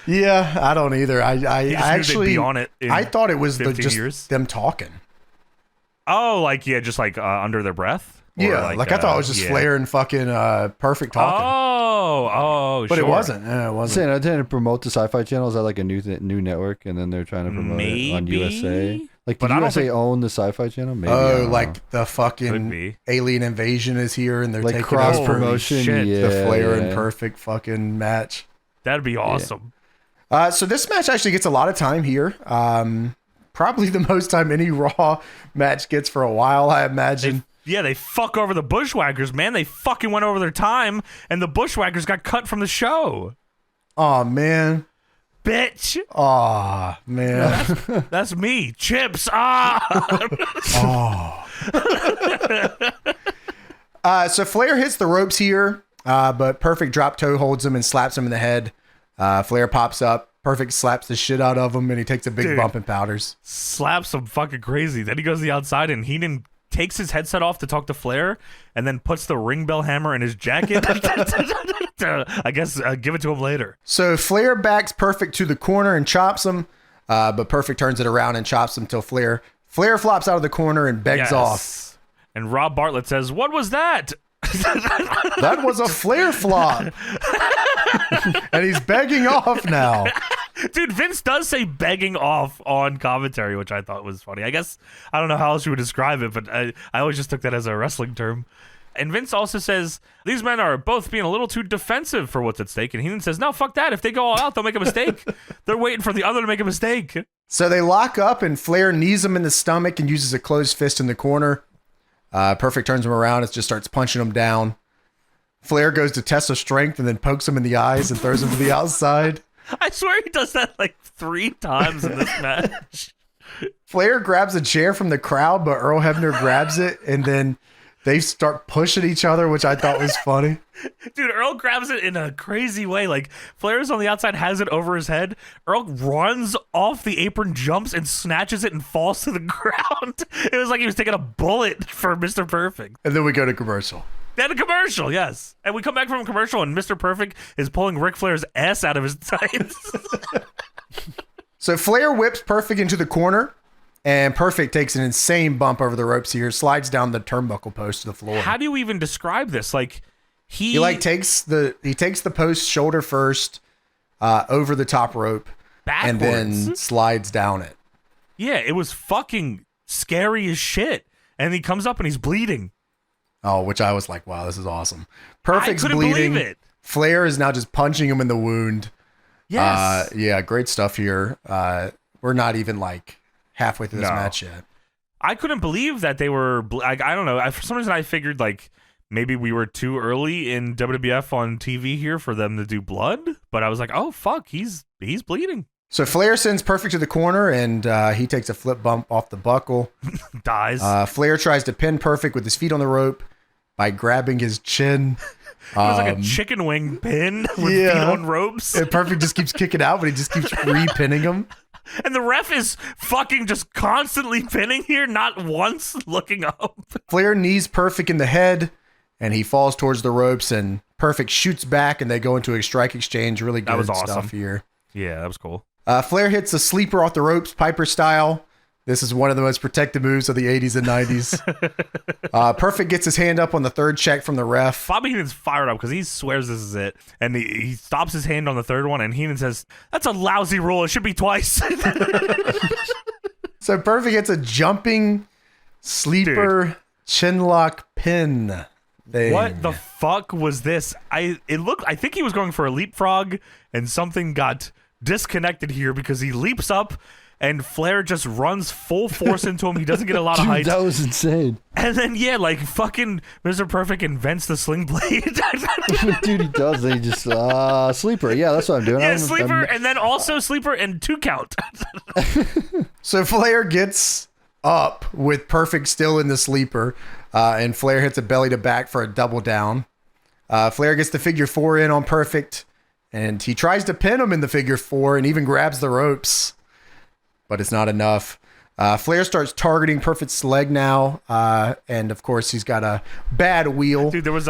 Yeah, I don't either. I actually be on it. I thought it was just them talking. Oh, like just like under their breath. Yeah, like I thought it was just Flair and fucking Perfect talking. But sure. it wasn't. Yeah, it wasn't. Saying, I didn't promote the Sci-Fi Channel. Is that like a new network, and then they're trying to promote it on USA? Like, did USA own the Sci-Fi Channel? Maybe. Oh, like the fucking Alien Invasion is here, and they're like taking cross over promotion. the Flair and Perfect fucking match. That'd be awesome. So this match actually gets a lot of time here. Probably the most time any Raw match gets for a while, I imagine. They fuck over the Bushwhackers, man. They fucking went over their time, and the Bushwhackers got cut from the show. Oh man, bitch. Oh man, that's me. Chips. So Flair hits the ropes here, but Perfect drop toe holds him and slaps him in the head. Flair pops up. Perfect slaps the shit out of him, and he takes a big bump and powders. Slaps him fucking crazy. Then he goes to the outside, and Heenan takes his headset off to talk to Flair, and then puts the ring bell hammer in his jacket to, I guess, give it to him later. So Flair backs Perfect to the corner and chops him, but Perfect turns it around and chops him till Flair flops out of the corner and begs off. And Rob Bartlett says, "What was that?" That was a Flair flop. And he's begging off now. Dude, Vince does say begging off on commentary, which I thought was funny. I guess, I don't know how else you would describe it, but I always just took that as a wrestling term. And Vince also says, these men are both being a little too defensive for what's at stake. And Heenan says, no, fuck that. If they go all out, they'll make a mistake. They're waiting for the other to make a mistake. So they lock up, and Flair knees him in the stomach and uses a closed fist in the corner. Perfect turns him around and just starts punching him down. Flair goes to test his strength and then pokes him in the eyes and throws him to the outside. I swear he does that like 3 times in this match. Flair grabs a chair from the crowd, but Earl Hebner grabs it, and then they start pushing each other, which I thought was funny. Dude, Earl grabs it in a crazy way. Like, Flair's on the outside, has it over his head. Earl runs off the apron, jumps, and snatches it and falls to the ground. It was like he was taking a bullet for Mr. Perfect. And then we go to commercial. Then a commercial, yes. And we come back from a commercial, and Mr. Perfect is pulling Ric Flair's ass out of his tights. So Flair whips Perfect into the corner, and Perfect takes an insane bump over the ropes here, slides down the turnbuckle post to the floor. How do you even describe this? Like, he takes the post shoulder first over the top rope backwards, and then slides down it. Yeah, it was fucking scary as shit. And he comes up and he's bleeding. Oh, which I was like, wow, this is awesome. Perfect's I couldn't bleeding. believe it. Flair is now just punching him in the wound. Yes. Yeah, great stuff here. We're not even like halfway through this match yet. I couldn't believe that they were. I don't know. For some reason, I figured like maybe we were too early in WWF on TV here for them to do blood. But I was like, oh fuck, he's bleeding. So Flair sends Perfect to the corner, and he takes a flip bump off the buckle. Dies. Flair tries to pin Perfect with his feet on the rope by grabbing his chin. It was like a chicken wing pin with feet on ropes. And Perfect just keeps kicking out, but he just keeps re-pinning him. And the ref is fucking just constantly pinning here, not once looking up. Flair knees Perfect in the head, and he falls towards the ropes, and Perfect shoots back, and they go into a strike exchange. Really good stuff here. Yeah, that was cool. Flair hits a sleeper off the ropes, Piper style. This is one of the most protected moves of the 80s and 90s. Perfect gets his hand up on the third check from the ref. Bobby Heenan's fired up because he swears this is it. And he stops his hand on the third one, and Heenan says, that's a lousy rule. It should be twice. So Perfect hits a jumping sleeper chinlock pin thing. What the fuck was this? I think he was going for a leapfrog, and something got disconnected here because he leaps up, and Flair just runs full force into him. He doesn't get a lot of height. That was insane. And then, like fucking Mr. Perfect invents the sling blade. Dude, he does. He just, sleeper. Yeah, that's what I'm doing. Yeah, sleeper, and then also sleeper and 2 count. So Flair gets up with Perfect still in the sleeper, and Flair hits a belly to back for a double down. Flair gets the figure 4 in on Perfect, and he tries to pin him in the figure 4 and even grabs the ropes. But it's not enough. Flair starts targeting Perfect's leg now, and of course he's got a bad wheel. Dude, there was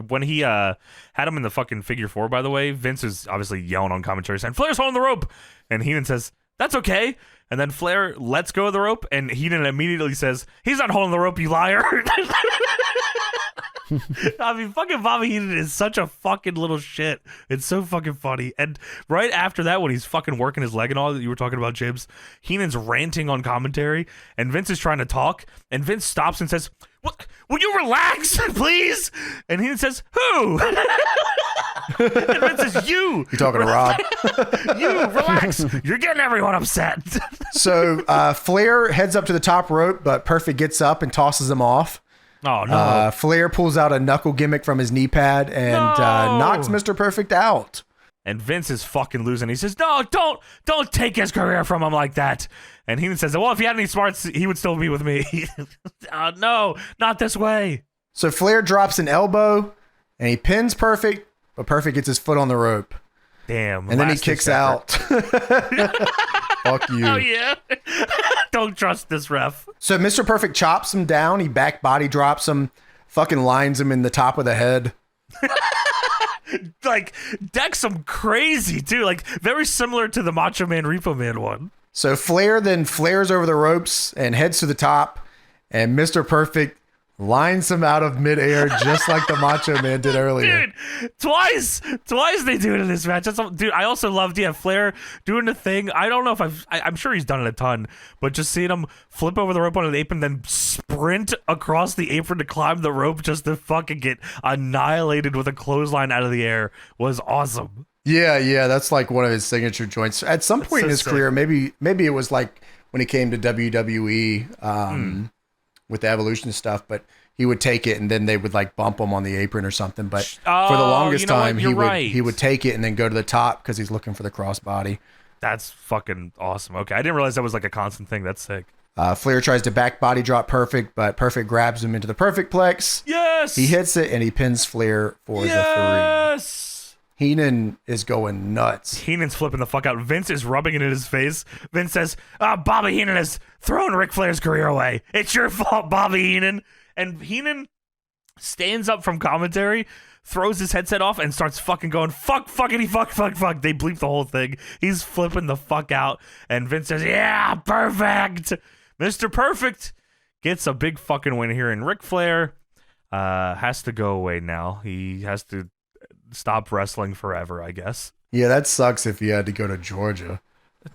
when he had him in the fucking figure 4. By the way, Vince is obviously yelling on commentary saying Flair's holding the rope, and Heenan says that's okay. And then Flair lets go of the rope, and Heenan immediately says he's not holding the rope, you liar. I mean, fucking Bobby Heenan is such a fucking little shit. It's so fucking funny. And right after that, when he's fucking working his leg and all that you were talking about, Jibs, Heenan's ranting on commentary, and Vince is trying to talk, and Vince stops and says, "What? Will you relax, please?" And Heenan says, "Who?" And Vince says, "You." You're talking to Rob. You, relax. You're getting everyone upset. So Flair heads up to the top rope, but Perfect gets up and tosses him off. Oh, no. Flair pulls out a knuckle gimmick from his knee pad and knocks Mr. Perfect out. And Vince is fucking losing. He says, "No, don't take his career from him like that." And Heenan says, "Well, if he had any smarts, he would still be with me." No, not this way. So Flair drops an elbow, and he pins Perfect, but Perfect gets his foot on the rope. Damn. And then he kicks out. Fuck you. Oh, yeah. Don't trust this ref. So Mr. Perfect chops him down. He back body drops him, fucking lines him in the top of the head. Like, decks him crazy, too. Like, very similar to the Macho Man, Repo Man one. So Flair then flares over the ropes and heads to the top, and Mr. Perfect lines him out of midair just like the Macho Man did earlier. Dude, twice they do it in this match. Dude, I also loved Flair doing the thing. I don't know if I'm sure he's done it a ton, but just seeing him flip over the rope on an apron, then sprint across the apron to climb the rope just to fucking get annihilated with a clothesline out of the air was awesome. Yeah, that's like one of his signature joints. At some point in his career, maybe it was like when he came to WWE with the Evolution stuff, but he would take it and then they would like bump him on the apron or something. But for the longest time, he would take it and then go to the top because he's looking for the crossbody. That's fucking awesome. Okay, I didn't realize that was like a constant thing. That's sick. Flair tries to back body drop Perfect, but Perfect grabs him into the Perfect Plex. Yes! He hits it and he pins Flair for the 3. Yes! Heenan is going nuts. Heenan's flipping the fuck out. Vince is rubbing it in his face. Vince says, Bobby Heenan has thrown Ric Flair's career away. It's your fault, Bobby Heenan. And Heenan stands up from commentary, throws his headset off, and starts fucking going, fuck. They bleep the whole thing. He's flipping the fuck out. And Vince says, yeah, perfect. Mr. Perfect gets a big fucking win here. And Ric Flair has to go away now. He has to stop wrestling forever, I guess. Yeah, that sucks if he had to go to Georgia.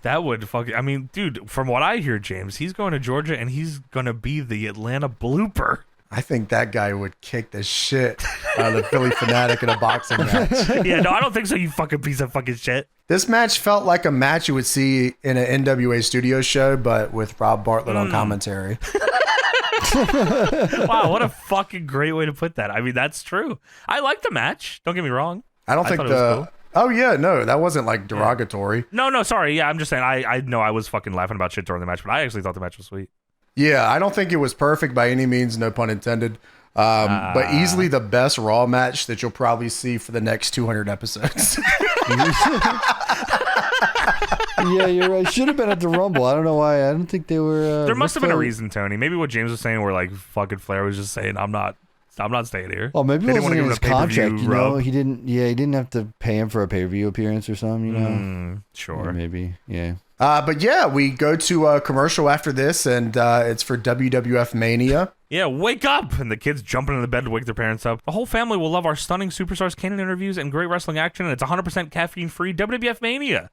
That would fucking... I mean, dude, from what I hear, James, he's going to Georgia and he's going to be the Atlanta Blooper. I think that guy would kick the shit out of the Philly Fanatic in a boxing match. Yeah, no, I don't think so, you fucking piece of fucking shit. This match felt like a match you would see in an NWA studio show, but with Rob Bartlett on commentary. Wow, what a fucking great way to put that. I mean, that's true. I like the match. Don't get me wrong. I don't think cool. Oh yeah, no, that wasn't like derogatory. No, sorry. Yeah, I'm just saying. I know I was fucking laughing about shit during the match, but I actually thought the match was sweet. Yeah, I don't think it was perfect by any means, no pun intended. But easily the best Raw match that you'll probably see for the next 200 episodes. Yeah, you're right. Should have been at the Rumble. I don't know why. I don't think they were. There must have been a reason, Tony. Maybe what James was saying, where like fucking Flair was just saying, "I'm not staying here." Oh, maybe it wasn't in his contract. You know, rub. he didn't have to pay him for a pay-per-view appearance or something. You know, sure, or maybe, yeah. But yeah, we go to a commercial after this, and it's for WWF Mania. Yeah, wake up! And the kids jumping in the bed to wake their parents up. The whole family will love our stunning superstars, canon interviews, and great wrestling action, and it's 100% caffeine-free WWF Mania.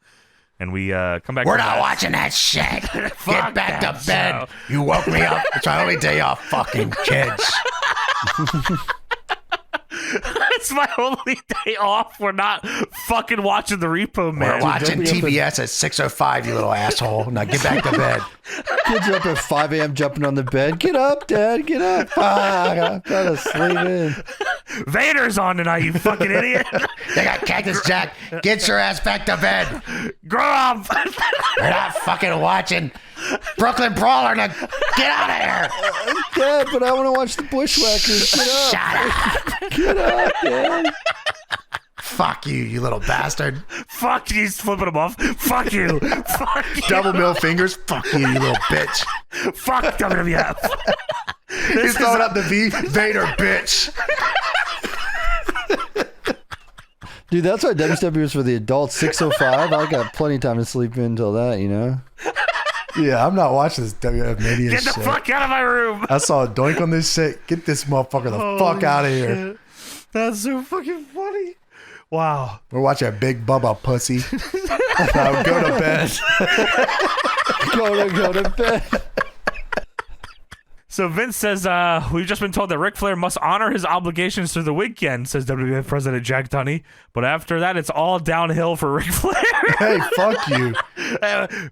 And we come back. We're not watching that shit. Get back to bed. Show. You woke me up. It's my only day off, fucking kids. It's my only day off. We're not fucking watching the Repo Man. We're watching TBS at 6:05, you little asshole. Now get back to bed. Kids are up at 5 a.m. jumping on the bed. Get up, Dad. Get up. I gotta sleep in. Vader's on tonight, you fucking idiot. They got Cactus Jack. Get your ass back to bed. Grow up. We're not fucking watching Brooklyn Brawler. Now get out of here. Dad, but I want to watch the Bushwhackers. Get up. Shut up. Get up, Dad. Fuck you, you little bastard. Fuck you, he's flipping him off. Fuck you. Fuck you. Double middle fingers. Fuck you, you little bitch. Fuck WWF. He's throwing up the V. Vader, bitch. Dude, that's why WCW was for the adults. 6:05. I got plenty of time to sleep in until that, you know? Yeah, I'm not watching this WWF Mania shit. Get the fuck out of my room. I saw a doink on this shit. Get this motherfucker the fuck out of here. That's so fucking funny. Wow. We're watching a Big Bubba pussy. Now go to bed. Go to bed. So Vince says, we've just been told that Ric Flair must honor his obligations through the weekend, says WWF President Jack Tunney. But after that, it's all downhill for Ric Flair. Hey, fuck you.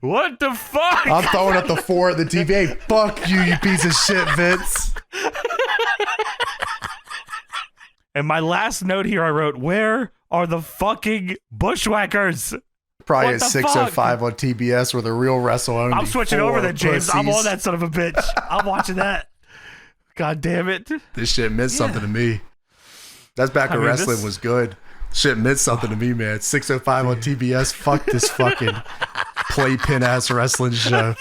What the fuck? I'm throwing up the 4 at the TV. Hey, fuck you, you piece of shit, Vince. And my last note here, I wrote, where are the fucking Bushwhackers? Probably at 6:05 on TBS with a real wrestle only. I'm switching over then, James. I'm on that son of a bitch. I'm watching that. God damn it. This shit meant something to me. That's back when wrestling was good. Shit meant something to me, man. 6:05 on TBS. Fuck this fucking playpen ass wrestling show.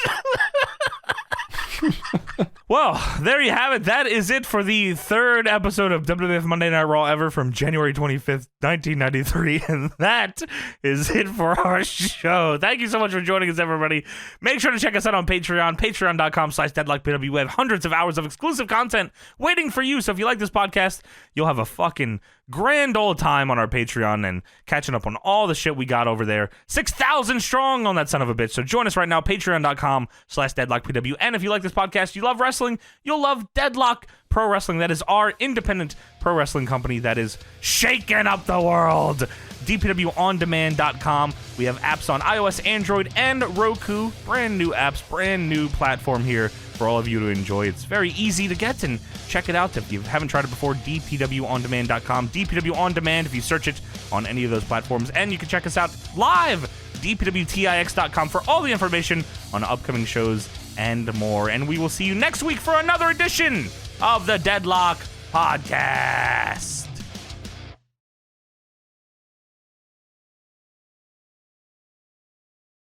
Well, there you have it. That is it for the 3rd episode of WWF Monday Night Raw ever from January 25th, 1993. And that is it for our show. Thank you so much for joining us, everybody. Make sure to check us out on Patreon, patreon.com/DEADLOCK. We have hundreds of hours of exclusive content waiting for you. So if you like this podcast, you'll have a fucking grand old time on our Patreon and catching up on all the shit we got over there. 6,000 strong on that son of a bitch. So join us right now, patreon.com/DeadlockPW. And if you like this podcast, you love wrestling, you'll love Deadlock Pro Wrestling. That is our independent pro wrestling company that is shaking up the world. DPWOndemand.com. We have apps on iOS, Android, and Roku. Brand new apps, brand new platform here for all of you to enjoy. It's very easy to get, and check it out if you haven't tried it before. DPWOndemand.com. DPW On Demand if you search it on any of those platforms. And you can check us out live, DPWTIX.com, for all the information on upcoming shows and more. And we will see you next week for another edition of the Deadlock Podcast.